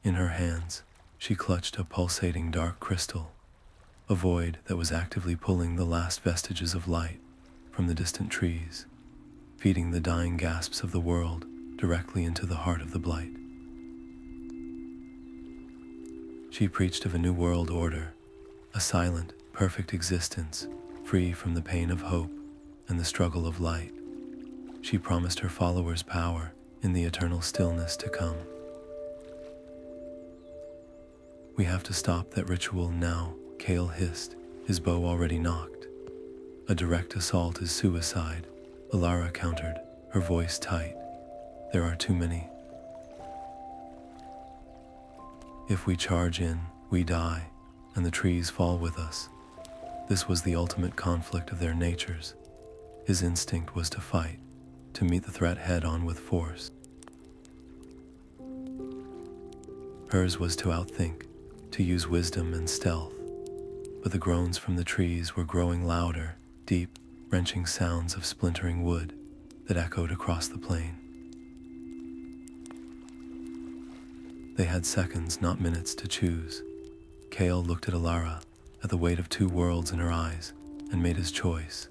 In her hands, she clutched a pulsating dark crystal, a void that was actively pulling the last vestiges of light from the distant trees, feeding the dying gasps of the world directly into the heart of the Blight. She preached of a new world order, a silent, perfect existence, free from the pain of hope and the struggle of light. She promised her followers power in the eternal stillness to come. "We have to stop that ritual now," Kale hissed, his bow already nocked. "A direct assault is suicide," Lyra countered, her voice tight. "There are too many. If we charge in, we die, and the trees fall with us." This was the ultimate conflict of their natures. His instinct was to fight, to meet the threat head-on with force. Hers was to outthink, to use wisdom and stealth. But the groans from the trees were growing louder, deep, wrenching sounds of splintering wood that echoed across the plain. They had seconds, not minutes, to choose. Kale looked at Alara, at the weight of two worlds in her eyes, and made his choice.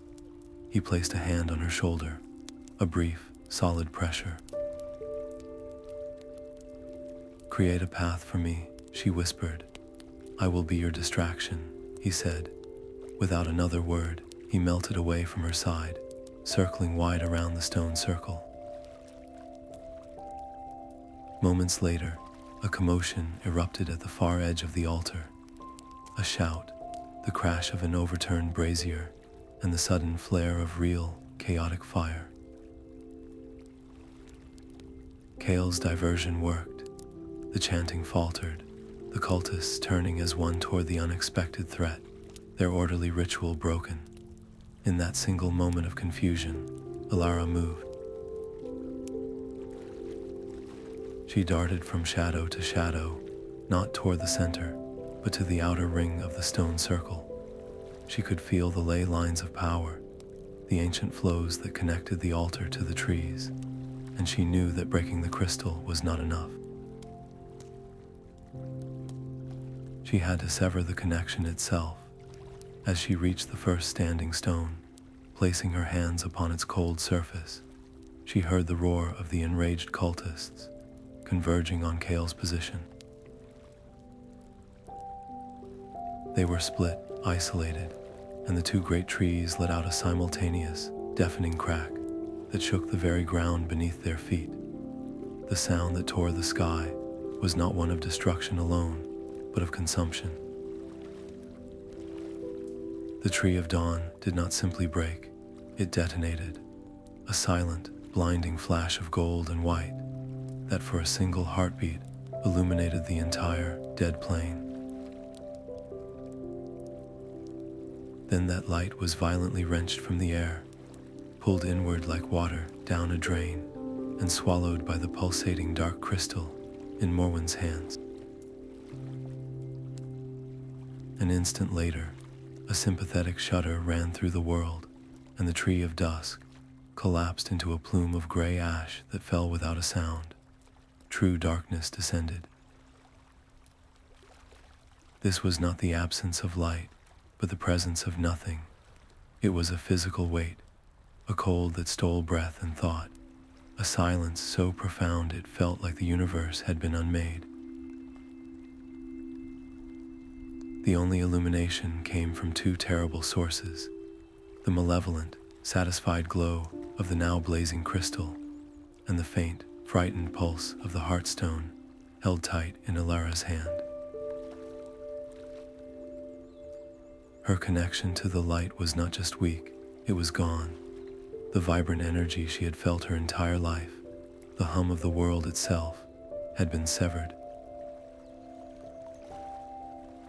He placed a hand on her shoulder, a brief, solid pressure. "Create a path for me," she whispered. "I will be your distraction," he said. Without another word, he melted away from her side, circling wide around the stone circle. Moments later, a commotion erupted at the far edge of the altar. A shout, the crash of an overturned brazier, and the sudden flare of real, chaotic fire. Kale's diversion worked. The chanting faltered, the cultists turning as one toward the unexpected threat, their orderly ritual broken. In that single moment of confusion, Alara moved. She darted from shadow to shadow, not toward the center, but to the outer ring of the stone circle. She could feel the ley lines of power, the ancient flows that connected the altar to the trees, and she knew that breaking the crystal was not enough. She had to sever the connection itself. As she reached the first standing stone, placing her hands upon its cold surface, she heard the roar of the enraged cultists, converging on Kale's position. They were split, isolated, and the two great trees let out a simultaneous, deafening crack that shook the very ground beneath their feet. The sound that tore the sky was not one of destruction alone, but of consumption. The tree of dawn did not simply break, it detonated, a silent, blinding flash of gold and white that for a single heartbeat illuminated the entire dead plain. Then that light was violently wrenched from the air, pulled inward like water down a drain, and swallowed by the pulsating dark crystal in Morwin's hands. An instant later, a sympathetic shudder ran through the world, and the tree of Dusk collapsed into a plume of gray ash that fell without a sound. True darkness descended. This was not the absence of light, but the presence of nothing. It was a physical weight, a cold that stole breath and thought. a silence so profound it felt like the universe had been unmade. The only illumination came from two terrible sources: the malevolent, satisfied glow of the now blazing crystal, and the faint, frightened pulse of the Heartstone held tight in Elara's hand. Her connection to the light was not just weak, it was gone. The vibrant energy she had felt her entire life, the hum of the world itself, had been severed.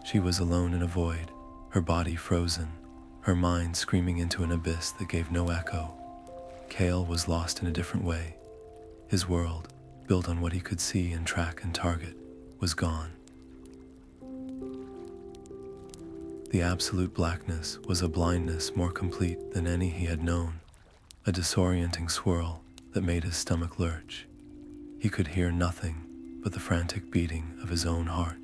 She was alone in a void, her body frozen, her mind screaming into an abyss that gave no echo. Kale was lost in a different way. His world, built on what he could see and track and target, was gone. The absolute blackness was a blindness more complete than any he had known, a disorienting swirl that made his stomach lurch. He could hear nothing but the frantic beating of his own heart.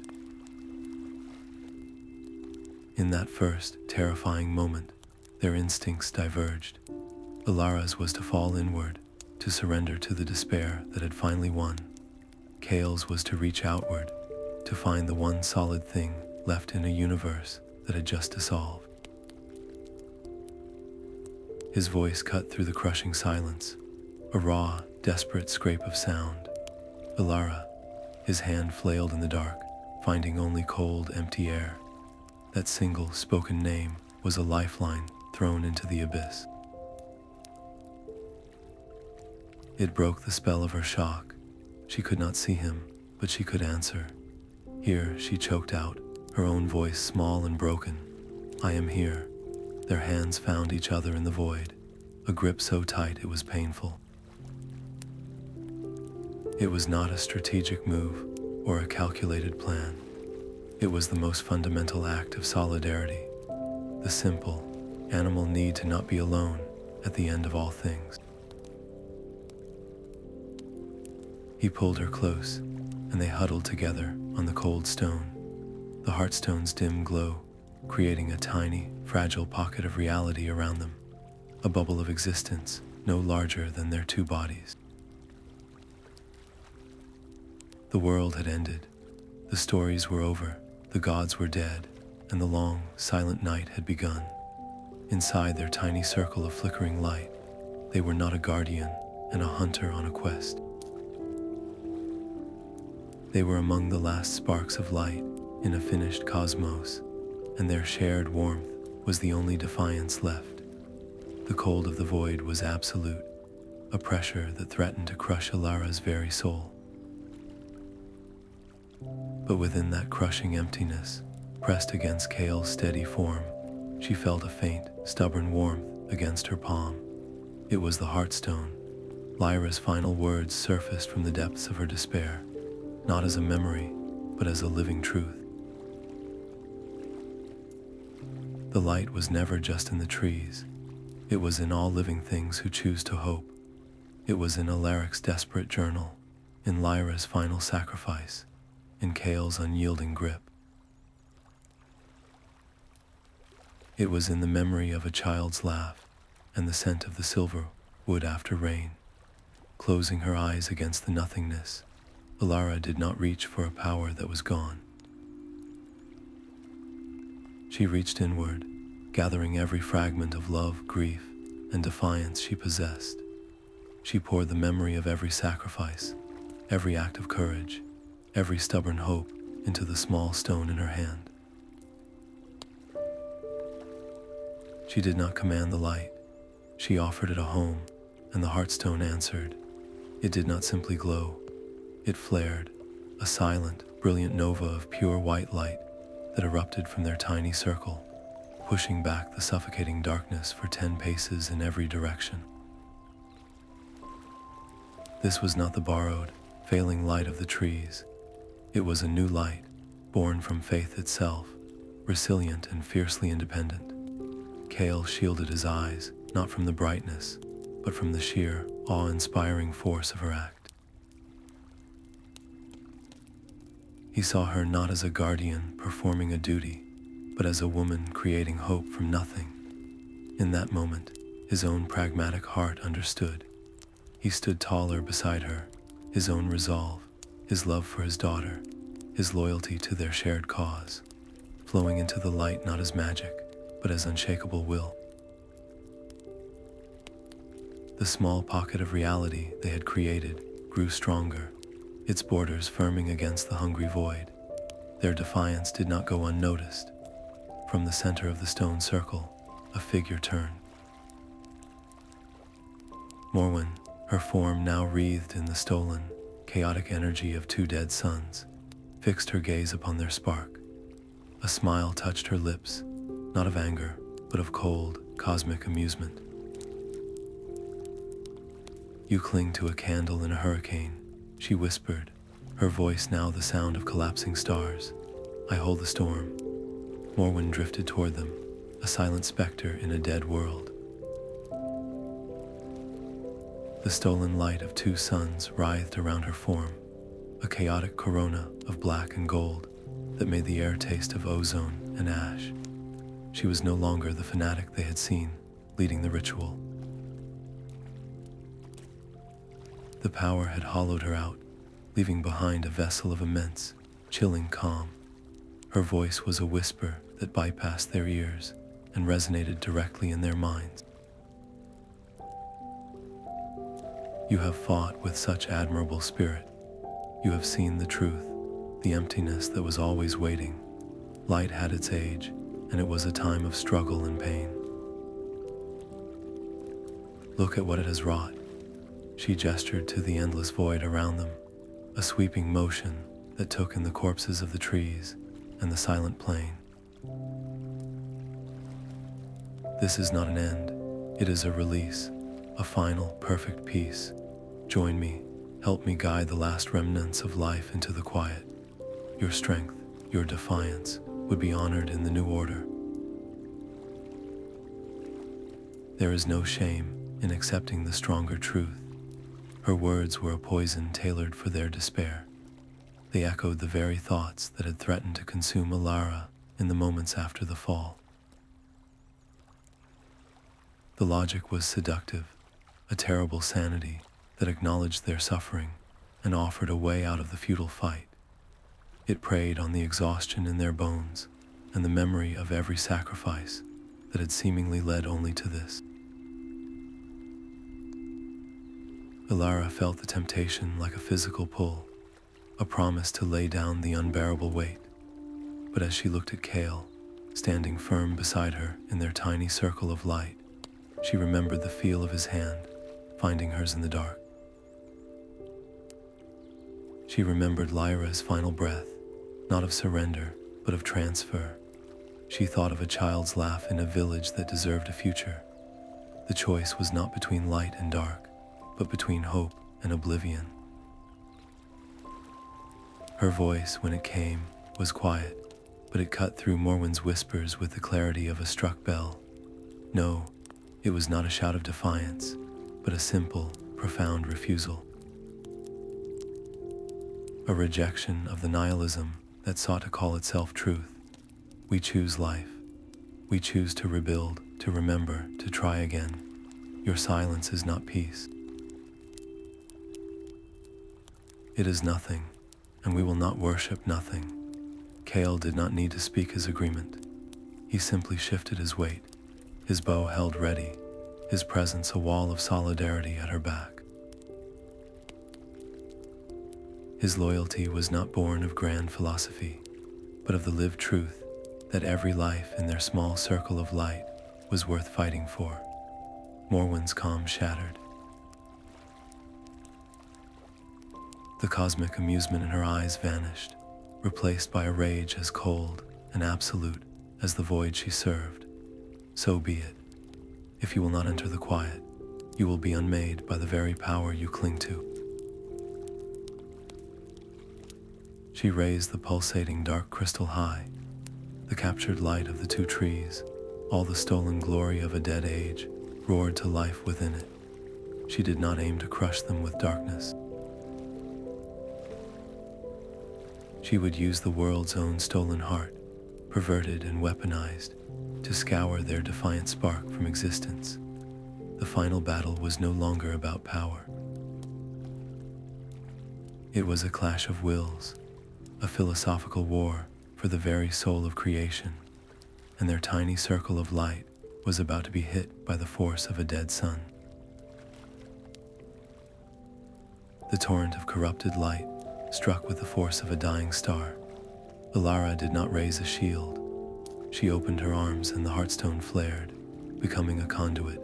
In that first, terrifying moment, their instincts diverged. Elara's was to fall inward, to surrender to the despair that had finally won. Kale's was to reach outward, to find the one solid thing left in a universe that had just dissolved. His voice cut through the crushing silence, a raw, desperate scrape of sound. Elara, his hand flailed in the dark, finding only cold, empty air. That single spoken name was a lifeline thrown into the abyss. It broke the spell of her shock. She could not see him, but she could answer. Here, she choked out, her own voice small and broken. I am here. Their hands found each other in the void, a grip so tight it was painful. It was not a strategic move or a calculated plan. It was the most fundamental act of solidarity, the simple, animal need to not be alone at the end of all things. He pulled her close, and they huddled together on the cold stone, the Heartstone's dim glow creating a tiny, fragile pocket of reality around them, a bubble of existence no larger than their two bodies. The world had ended, the stories were over, the gods were dead, and the long, silent night had begun. Inside their tiny circle of flickering light, they were not a guardian and a hunter on a quest. They were among the last sparks of light in a finished cosmos, and their shared warmth was the only defiance left. The cold of the void was absolute, a pressure that threatened to crush Elara's very soul. But within that crushing emptiness, pressed against Kale's steady form, she felt a faint, stubborn warmth against her palm. It was the Heartstone. Lyra's final words surfaced from the depths of her despair, not as a memory, but as a living truth. The light was never just in the trees. It was in all living things who choose to hope. It was in Alaric's desperate journal, in Lyra's final sacrifice, in Kale's unyielding grip. It was in the memory of a child's laugh and the scent of the silverwood after rain. Closing her eyes against the nothingness, Elara did not reach for a power that was gone. She reached inward, gathering every fragment of love, grief, and defiance she possessed. She poured the memory of every sacrifice, every act of courage, every stubborn hope into the small stone in her hand. She did not command the light. She offered it a home, and the Heartstone answered. It did not simply glow. It flared, a silent, brilliant nova of pure white light that erupted from their tiny circle, pushing back the suffocating darkness for 10 paces in every direction. This was not the borrowed, failing light of the trees. It was a new light, born from faith itself, resilient and fiercely independent. Kale shielded his eyes, not from the brightness, but from the sheer, awe-inspiring force of her act. He saw her not as a guardian performing a duty, but as a woman creating hope from nothing. In that moment, his own pragmatic heart understood. He stood taller beside her, his own resolve, his love for his daughter, his loyalty to their shared cause, flowing into the light not as magic, but as unshakable will. The small pocket of reality they had created grew stronger, its borders firming against the hungry void. Their defiance did not go unnoticed. From the center of the stone circle, a figure turned. Morwin, her form now wreathed in the stolen, chaotic energy of two dead suns, fixed her gaze upon their spark. A smile touched her lips, not of anger, but of cold, cosmic amusement. "You cling to a candle in a hurricane," she whispered, her voice now the sound of collapsing stars. "I hold the storm." Morwin drifted toward them, a silent specter in a dead world. The stolen light of two suns writhed around her form, a chaotic corona of black and gold that made the air taste of ozone and ash. She was no longer the fanatic they had seen, leading the ritual. The power had hollowed her out, leaving behind a vessel of immense, chilling calm. Her voice was a whisper that bypassed their ears and resonated directly in their minds. "You have fought with such admirable spirit. You have seen the truth, the emptiness that was always waiting. Light had its age, and it was a time of struggle and pain. Look at what it has wrought." She gestured to the endless void around them, a sweeping motion that took in the corpses of the trees and the silent plain. "This is not an end, it is a release, a final, perfect peace. Join me, help me guide the last remnants of life into the quiet. Your strength, your defiance, would be honored in the new order." There is no shame in accepting the stronger truth. Her words were a poison tailored for their despair. They echoed the very thoughts that had threatened to consume Lyra in the moments after the fall. The logic was seductive, a terrible sanity that acknowledged their suffering and offered a way out of the futile fight. It preyed on the exhaustion in their bones and the memory of every sacrifice that had seemingly led only to this. Elara felt the temptation like a physical pull, a promise to lay down the unbearable weight. But as she looked at Kale, standing firm beside her in their tiny circle of light, she remembered the feel of his hand, finding hers in the dark. She remembered Lyra's final breath, not of surrender, but of transfer. She thought of a child's laugh in a village that deserved a future. The choice was not between light and dark, but between hope and oblivion. Her voice, when it came, was quiet, but it cut through Morwin's whispers with the clarity of a struck bell. No, it was not a shout of defiance, but a simple, profound refusal. A rejection of the nihilism that sought to call itself truth. We choose life. We choose to rebuild, to remember, to try again. Your silence is not peace. It is nothing, and we will not worship nothing. Kale did not need to speak his agreement. He simply shifted his weight, his bow held ready, his presence a wall of solidarity at her back. His loyalty was not born of grand philosophy, but of the lived truth that every life in their small circle of light was worth fighting for. Morwin's calm shattered. The cosmic amusement in her eyes vanished, replaced by a rage as cold and absolute as the void she served. So be it. If you will not enter the quiet, you will be unmade by the very power you cling to. She raised the pulsating dark crystal high, the captured light of the two trees, all the stolen glory of a dead age, roared to life within it. She did not aim to crush them with darkness. She would use the world's own stolen heart, perverted and weaponized, to scour their defiant spark from existence. The final battle was no longer about power. It was a clash of wills, a philosophical war for the very soul of creation, and their tiny circle of light was about to be hit by the force of a dead sun. The torrent of corrupted light struck with the force of a dying star. Elara did not raise a shield. She opened her arms and the Heartstone flared, becoming a conduit,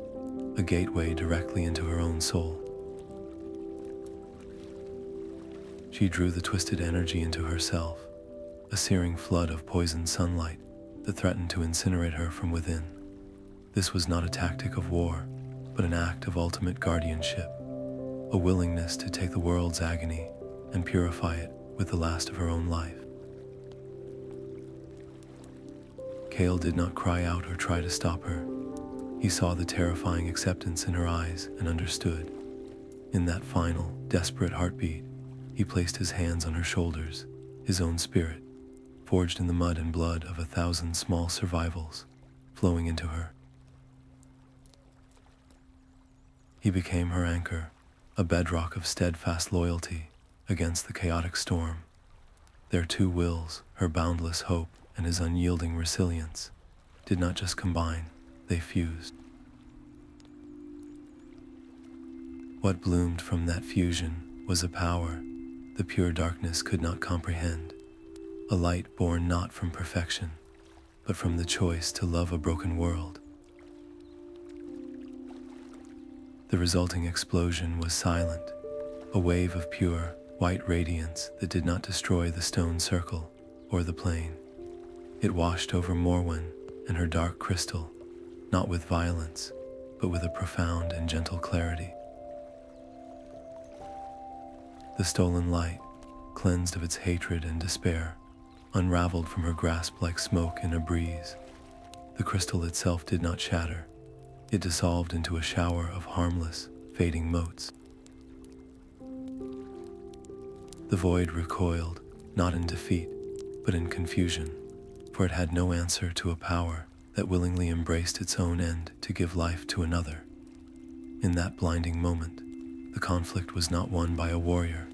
a gateway directly into her own soul. She drew the twisted energy into herself, a searing flood of poisoned sunlight that threatened to incinerate her from within. This was not a tactic of war, but an act of ultimate guardianship, a willingness to take the world's agony and purify it with the last of her own life. Kale did not cry out or try to stop her. He saw the terrifying acceptance in her eyes and understood. In that final, desperate heartbeat, he placed his hands on her shoulders, his own spirit, forged in the mud and blood of 1,000 small survivals, flowing into her. He became her anchor, a bedrock of steadfast loyalty against the chaotic storm. Their two wills, her boundless hope and his unyielding resilience, did not just combine, they fused. What bloomed from that fusion was a power the pure darkness could not comprehend, a light born not from perfection, but from the choice to love a broken world. The resulting explosion was silent, a wave of pure, white radiance that did not destroy the stone circle or the plane. It washed over Morwin and her dark crystal, not with violence, but with a profound and gentle clarity. The stolen light, cleansed of its hatred and despair, unraveled from her grasp like smoke in a breeze. The crystal itself did not shatter. It dissolved into a shower of harmless, fading motes. The void recoiled, not in defeat, but in confusion, for it had no answer to a power that willingly embraced its own end to give life to another. In that blinding moment, the conflict was not won by a warrior,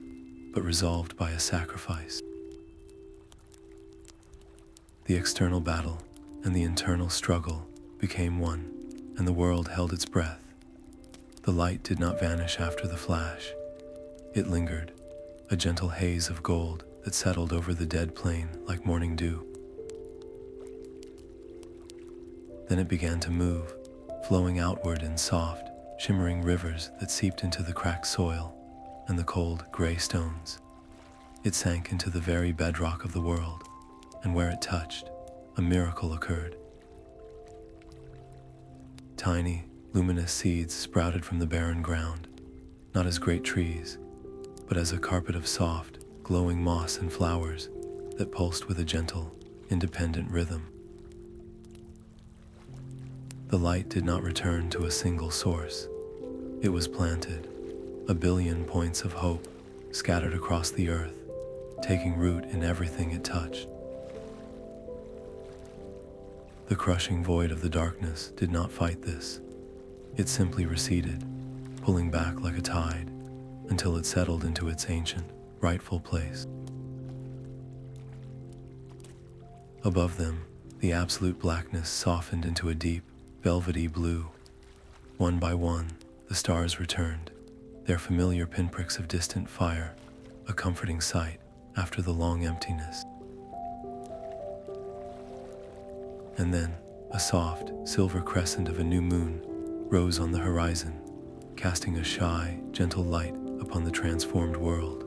but resolved by a sacrifice. The external battle and the internal struggle became one, and the world held its breath. The light did not vanish after the flash. It lingered, a gentle haze of gold that settled over the dead plain like morning dew. Then it began to move, flowing outward in soft, shimmering rivers that seeped into the cracked soil and the cold, gray stones. It sank into the very bedrock of the world, and where it touched, a miracle occurred. Tiny, luminous seeds sprouted from the barren ground, not as great trees, but as a carpet of soft, glowing moss and flowers that pulsed with a gentle, independent rhythm. The light did not return to a single source. It was planted, a billion points of hope scattered across the earth, taking root in everything it touched. The crushing void of the darkness did not fight this. It simply receded, pulling back like a tide, until it settled into its ancient, rightful place. Above them, the absolute blackness softened into a deep, velvety blue. One by one, the stars returned, their familiar pinpricks of distant fire, a comforting sight after the long emptiness. And then, a soft, silver crescent of a new moon rose on the horizon, casting a shy, gentle light upon the transformed world.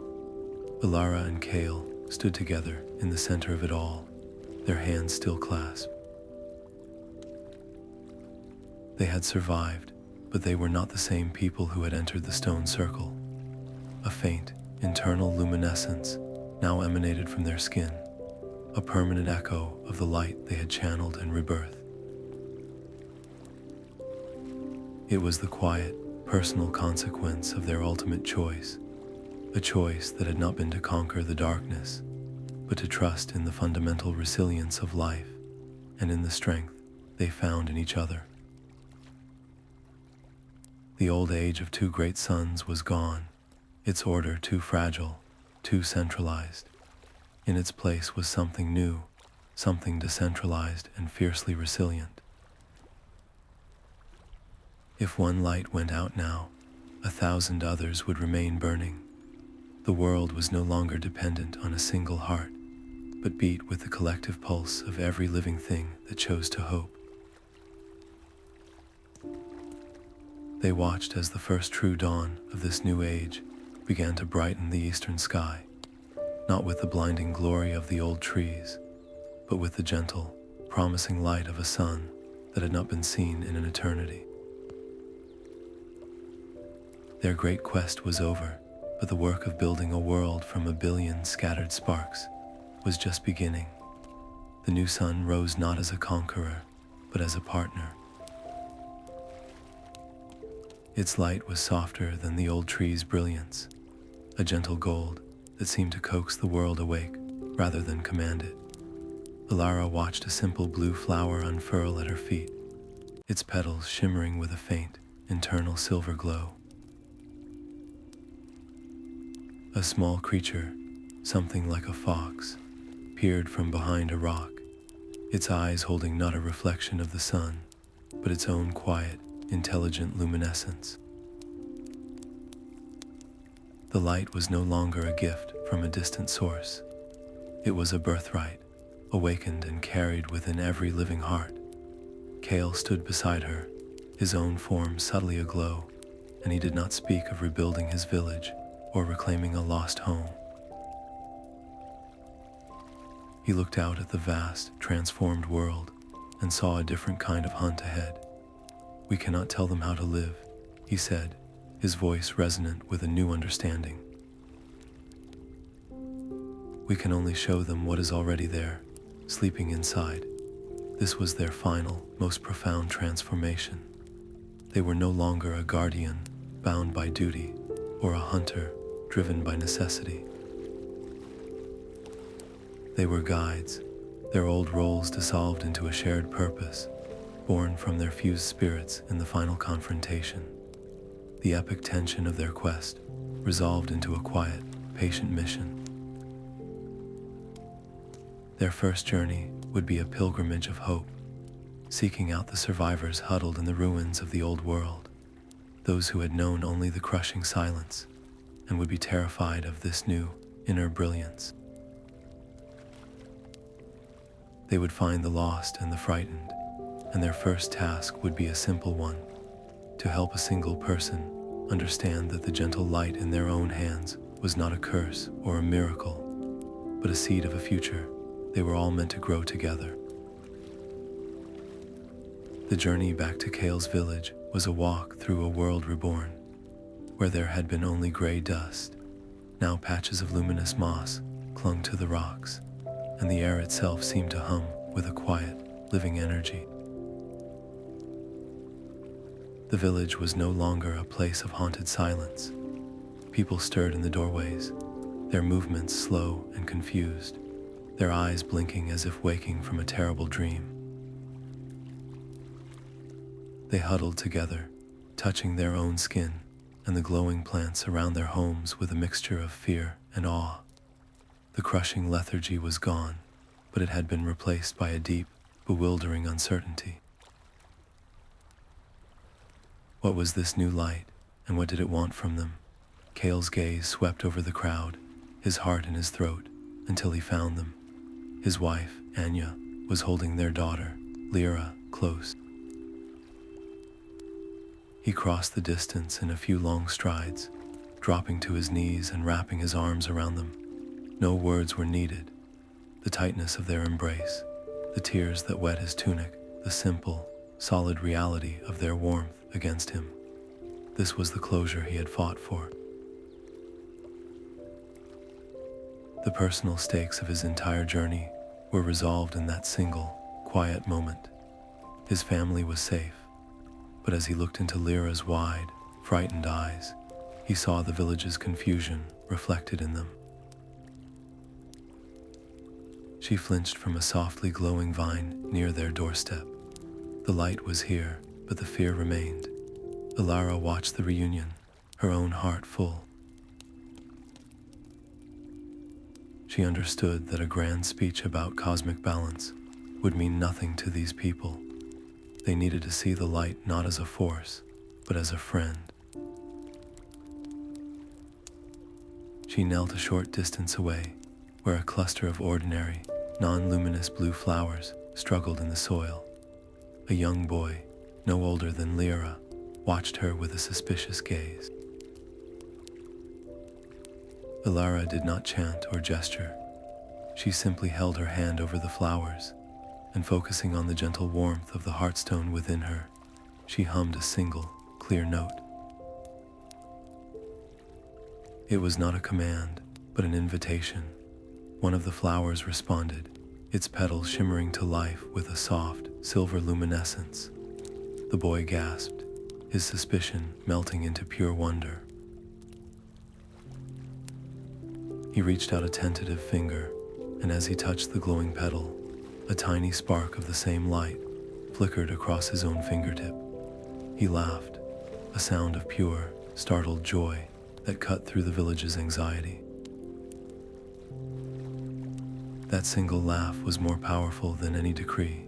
Elara and Kael stood together in the center of it all, their hands still clasped. They had survived, but they were not the same people who had entered the stone circle. A faint, internal luminescence now emanated from their skin, a permanent echo of the light they had channeled in Rebirth. It was the quiet, personal consequence of their ultimate choice, a choice that had not been to conquer the darkness, but to trust in the fundamental resilience of life and in the strength they found in each other. The old age of two great suns was gone, its order too fragile, too centralized. In its place was something new, something decentralized and fiercely resilient. If one light went out now, 1,000 others would remain burning. The world was no longer dependent on a single heart, but beat with the collective pulse of every living thing that chose to hope. They watched as the first true dawn of this new age began to brighten the eastern sky, not with the blinding glory of the old trees, but with the gentle, promising light of a sun that had not been seen in an eternity. Their great quest was over, but the work of building a world from 1 billion scattered sparks was just beginning. The new sun rose not as a conqueror, but as a partner. Its light was softer than the old tree's brilliance, a gentle gold that seemed to coax the world awake rather than command it. Lyra watched a simple blue flower unfurl at her feet, its petals shimmering with a faint, internal silver glow. A small creature, something like a fox, peered from behind a rock, its eyes holding not a reflection of the sun, but its own quiet, intelligent luminescence. The light was no longer a gift from a distant source. It was a birthright, awakened and carried within every living heart. Kale stood beside her, his own form subtly aglow, and he did not speak of rebuilding his village or reclaiming a lost home. He looked out at the vast, transformed world and saw a different kind of hunt ahead. "We cannot tell them how to live," he said, his voice resonant with a new understanding. "We can only show them what is already there, sleeping inside." This was their final, most profound transformation. They were no longer a guardian, bound by duty, or a hunter, driven by necessity. They were guides, their old roles dissolved into a shared purpose, born from their fused spirits in the final confrontation. The epic tension of their quest resolved into a quiet, patient mission. Their first journey would be a pilgrimage of hope, seeking out the survivors huddled in the ruins of the old world, those who had known only the crushing silence and would be terrified of this new, inner brilliance. They would find the lost and the frightened, and their first task would be a simple one: to help a single person understand that the gentle light in their own hands was not a curse or a miracle, but a seed of a future they were all meant to grow together. The journey back to Kale's village was a walk through a world reborn, where there had been only gray dust. Now patches of luminous moss clung to the rocks, and the air itself seemed to hum with a quiet, living energy. The village was no longer a place of haunted silence. People stirred in the doorways, their movements slow and confused, their eyes blinking as if waking from a terrible dream. They huddled together, touching their own skin and the glowing plants around their homes with a mixture of fear and awe. The crushing lethargy was gone, but it had been replaced by a deep, bewildering uncertainty. What was this new light, and what did it want from them? Kale's gaze swept over the crowd, his heart in his throat, until he found them. His wife, Anya, was holding their daughter, Lyra, close. He crossed the distance in a few long strides, dropping to his knees and wrapping his arms around them. No words were needed. The tightness of their embrace, the tears that wet his tunic, the simple, solid reality of their warmth against him. This was the closure he had fought for. The personal stakes of his entire journey were resolved in that single, quiet moment. His family was safe, but as he looked into Lyra's wide, frightened eyes, he saw the village's confusion reflected in them. She flinched from a softly glowing vine near their doorstep. The light was here, but the fear remained. Elara watched the reunion, her own heart full. She understood that a grand speech about cosmic balance would mean nothing to these people. They needed to see the light not as a force, but as a friend. She knelt a short distance away, where a cluster of ordinary, non-luminous blue flowers struggled in the soil. A young boy, no older than Lyra, watched her with a suspicious gaze. Elara did not chant or gesture. She simply held her hand over the flowers, and focusing on the gentle warmth of the heartstone within her, she hummed a single, clear note. It was not a command, but an invitation. One of the flowers responded, its petals shimmering to life with a soft, silver luminescence. The boy gasped, his suspicion melting into pure wonder. He reached out a tentative finger, and as he touched the glowing petal, a tiny spark of the same light flickered across his own fingertip. He laughed, a sound of pure, startled joy that cut through the village's anxiety. That single laugh was more powerful than any decree.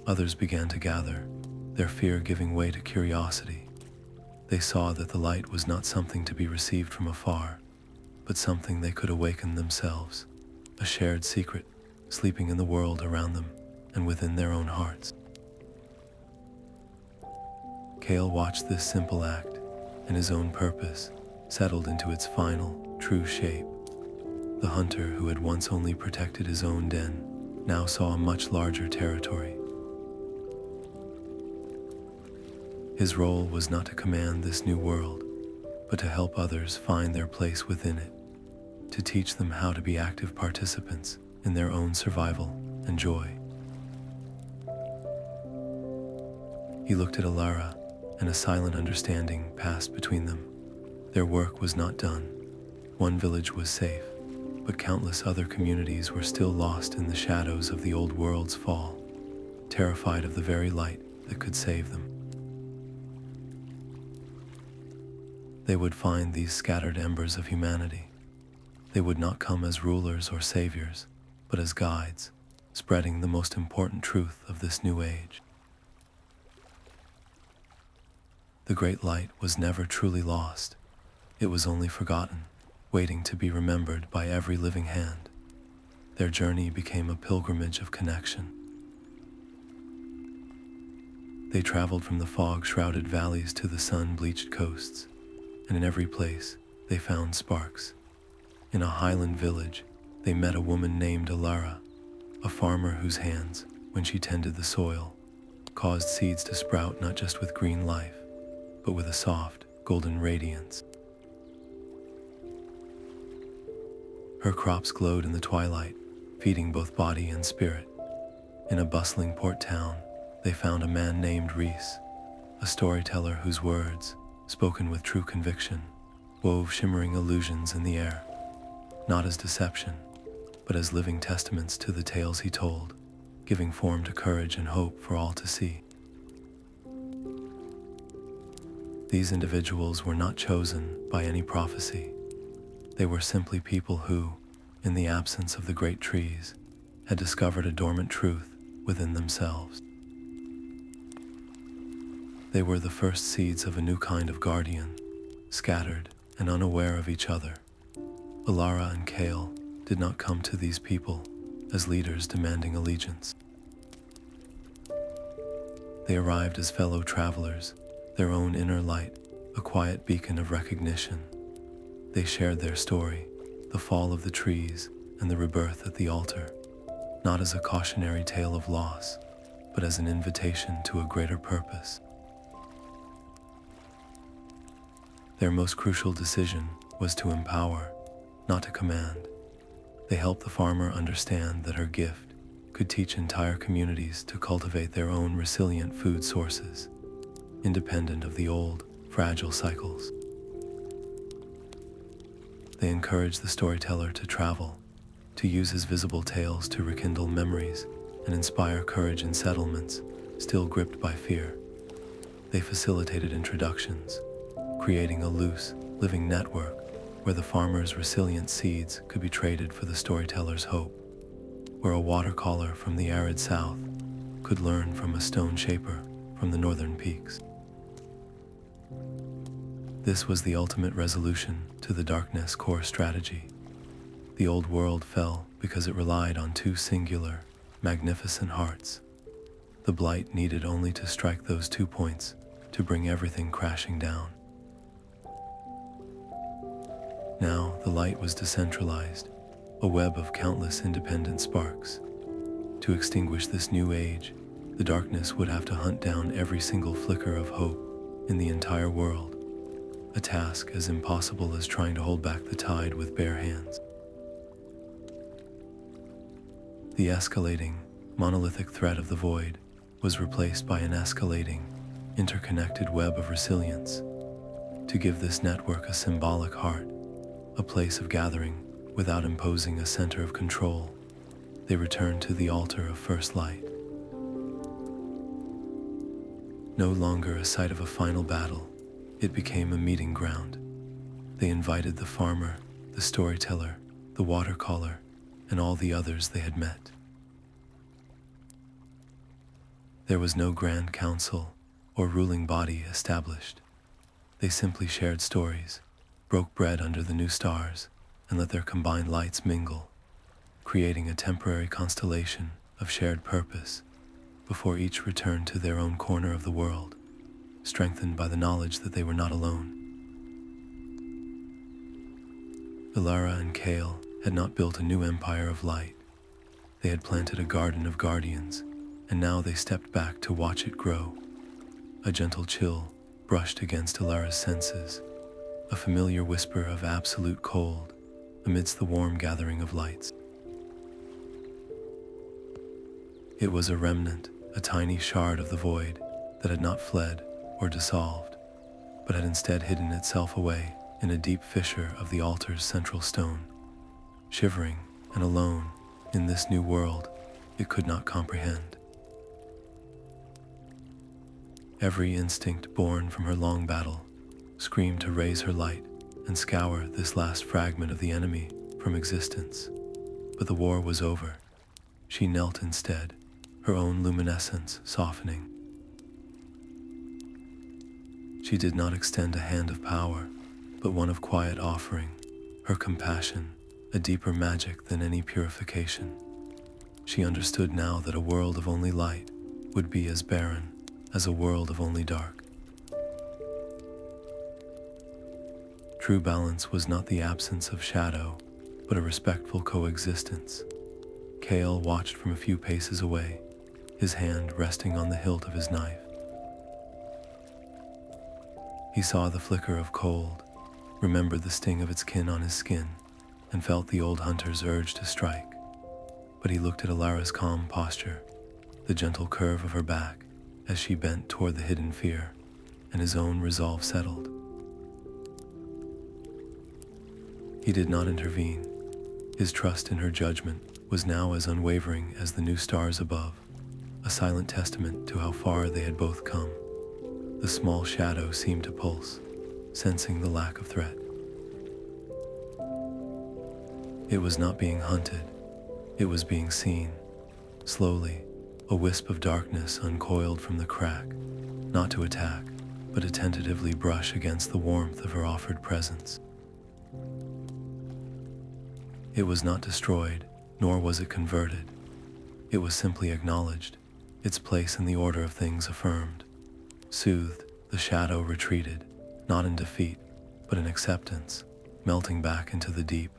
Others began to gather, their fear giving way to curiosity. They saw that the light was not something to be received from afar, but something they could awaken themselves, a shared secret sleeping in the world around them and within their own hearts. Kale watched this simple act, and his own purpose settled into its final, true shape. The hunter who had once only protected his own den now saw a much larger territory. His role was not to command this new world, but to help others find their place within it, to teach them how to be active participants in their own survival and joy. He looked at Alara, and a silent understanding passed between them. Their work was not done. One village was safe, but countless other communities were still lost in the shadows of the old world's fall, terrified of the very light that could save them. They would find these scattered embers of humanity. They would not come as rulers or saviors, but as guides, spreading the most important truth of this new age. The great light was never truly lost. It was only forgotten, waiting to be remembered by every living hand. Their journey became a pilgrimage of connection. They traveled from the fog-shrouded valleys to the sun-bleached coasts, and in every place they found sparks. In a highland village, they met a woman named Elara, a farmer whose hands, when she tended the soil, caused seeds to sprout not just with green life, but with a soft, golden radiance. Her crops glowed in the twilight, feeding both body and spirit. In a bustling port town, they found a man named Reese, a storyteller whose words, spoken with true conviction, wove shimmering illusions in the air, not as deception, but as living testaments to the tales he told, giving form to courage and hope for all to see. These individuals were not chosen by any prophecy. They were simply people who, in the absence of the great trees, had discovered a dormant truth within themselves. They were the first seeds of a new kind of guardian, scattered and unaware of each other. Elara and Kael did not come to these people as leaders demanding allegiance. They arrived as fellow travelers, their own inner light, a quiet beacon of recognition. They shared their story, the fall of the trees and the rebirth at the altar, not as a cautionary tale of loss, but as an invitation to a greater purpose. Their most crucial decision was to empower, not to command. They helped the farmer understand that her gift could teach entire communities to cultivate their own resilient food sources, independent of the old, fragile cycles. They encouraged the storyteller to travel, to use his visible tales to rekindle memories and inspire courage in settlements still gripped by fear. They facilitated introductions, creating a loose, living network where the farmer's resilient seeds could be traded for the storyteller's hope, where a watercaller from the arid south could learn from a stone shaper from the northern peaks. This was the ultimate resolution to the darkness core strategy. The old world fell because it relied on two singular, magnificent hearts. The blight needed only to strike those 2 points to bring everything crashing down. Now the light was decentralized, a web of countless independent sparks. To extinguish this new age, the darkness would have to hunt down every single flicker of hope in the entire world, a task as impossible as trying to hold back the tide with bare hands. The escalating, monolithic threat of the void was replaced by an escalating, interconnected web of resilience. To give this network a symbolic heart, a place of gathering without imposing a center of control, they returned to the altar of first light. No longer a site of a final battle, it became a meeting ground. They invited the farmer, the storyteller, the watercaller, and all the others they had met. There was no grand council or ruling body established. They simply shared stories, broke bread under the new stars, and let their combined lights mingle, creating a temporary constellation of shared purpose before each returned to their own corner of the world, strengthened by the knowledge that they were not alone. Elara and Kale had not built a new empire of light. They had planted a garden of guardians, and now they stepped back to watch it grow. A gentle chill brushed against Elara's senses, a familiar whisper of absolute cold amidst the warm gathering of lights. It was a remnant, a tiny shard of the void that had not fled or dissolved, but had instead hidden itself away in a deep fissure of the altar's central stone. Shivering and alone in this new world it could not comprehend. Every instinct born from her long battle screamed to raise her light and scour this last fragment of the enemy from existence. But the war was over. She knelt instead, her own luminescence softening. She did not extend a hand of power, but one of quiet offering, her compassion, a deeper magic than any purification. She understood now that a world of only light would be as barren as a world of only dark. True balance was not the absence of shadow, but a respectful coexistence. Kale watched from a few paces away, his hand resting on the hilt of his knife. He saw the flicker of cold, remembered the sting of its kin on his skin, and felt the old hunter's urge to strike. But he looked at Alara's calm posture, the gentle curve of her back as she bent toward the hidden fear, and his own resolve settled. He did not intervene. His trust in her judgment was now as unwavering as the new stars above, a silent testament to how far they had both come. The small shadow seemed to pulse, sensing the lack of threat. It was not being hunted, it was being seen. Slowly, a wisp of darkness uncoiled from the crack, not to attack, but to tentatively brush against the warmth of her offered presence. It was not destroyed, nor was it converted. It was simply acknowledged, its place in the order of things affirmed. Soothed, the shadow retreated, not in defeat, but in acceptance, melting back into the deep,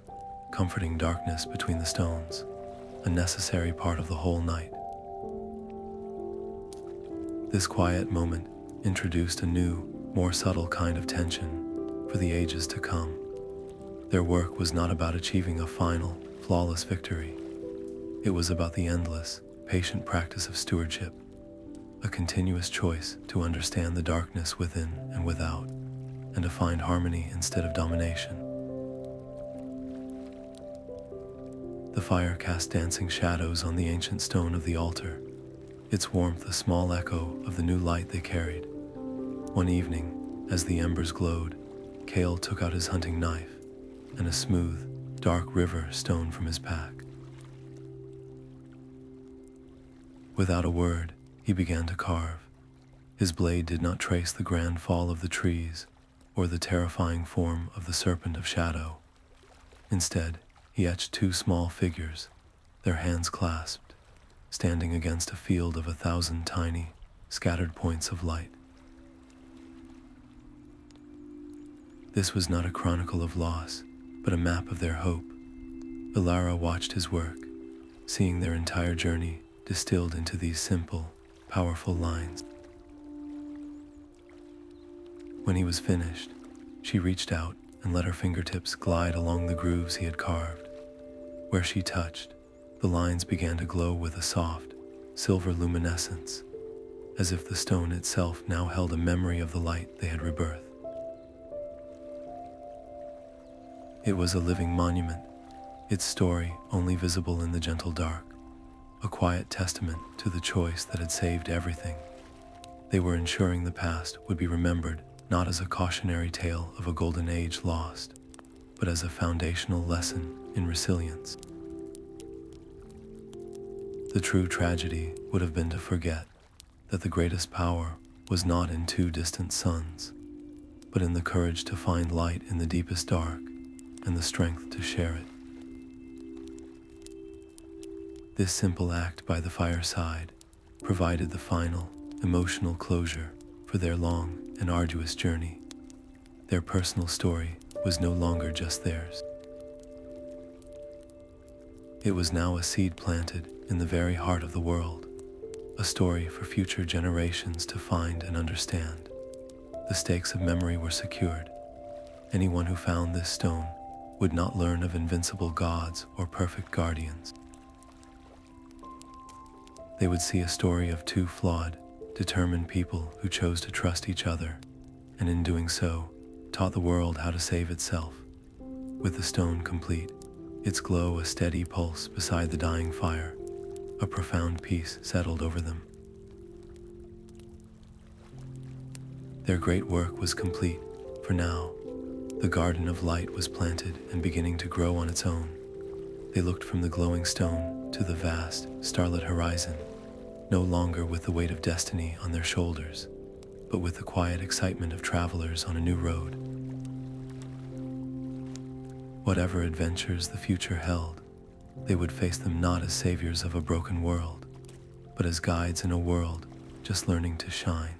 comforting darkness between the stones, a necessary part of the whole night. This quiet moment introduced a new, more subtle kind of tension for the ages to come. Their work was not about achieving a final, flawless victory. It was about the endless, patient practice of stewardship, a continuous choice to understand the darkness within and without, and to find harmony instead of domination. The fire cast dancing shadows on the ancient stone of the altar, its warmth a small echo of the new light they carried. One evening, as the embers glowed, Kale took out his hunting knife, and a smooth, dark river stone from his pack. Without a word, he began to carve. His blade did not trace the grand fall of the trees or the terrifying form of the Serpent of Shadow. Instead, he etched two small figures, their hands clasped, standing against a field of 1,000 tiny, scattered points of light. This was not a chronicle of loss, but a map of their hope. Lyra watched his work, seeing their entire journey distilled into these simple, powerful lines. When he was finished, she reached out and let her fingertips glide along the grooves he had carved. Where she touched, the lines began to glow with a soft, silver luminescence, as if the stone itself now held a memory of the light they had rebirthed. It was a living monument, its story only visible in the gentle dark, a quiet testament to the choice that had saved everything. They were ensuring the past would be remembered not as a cautionary tale of a golden age lost, but as a foundational lesson in resilience. The true tragedy would have been to forget that the greatest power was not in two distant suns, but in the courage to find light in the deepest dark and the strength to share it. This simple act by the fireside provided the final, emotional closure for their long and arduous journey. Their personal story was no longer just theirs. It was now a seed planted in the very heart of the world, a story for future generations to find and understand. The stakes of memory were secured. Anyone who found this stone would not learn of invincible gods or perfect guardians. They would see a story of two flawed, determined people who chose to trust each other, and in doing so, taught the world how to save itself. With the stone complete, its glow a steady pulse beside the dying fire, a profound peace settled over them. Their great work was complete, for now, the garden of light was planted and beginning to grow on its own. They looked from the glowing stone to the vast, starlit horizon, no longer with the weight of destiny on their shoulders, but with the quiet excitement of travelers on a new road. Whatever adventures the future held, they would face them not as saviors of a broken world, but as guides in a world just learning to shine.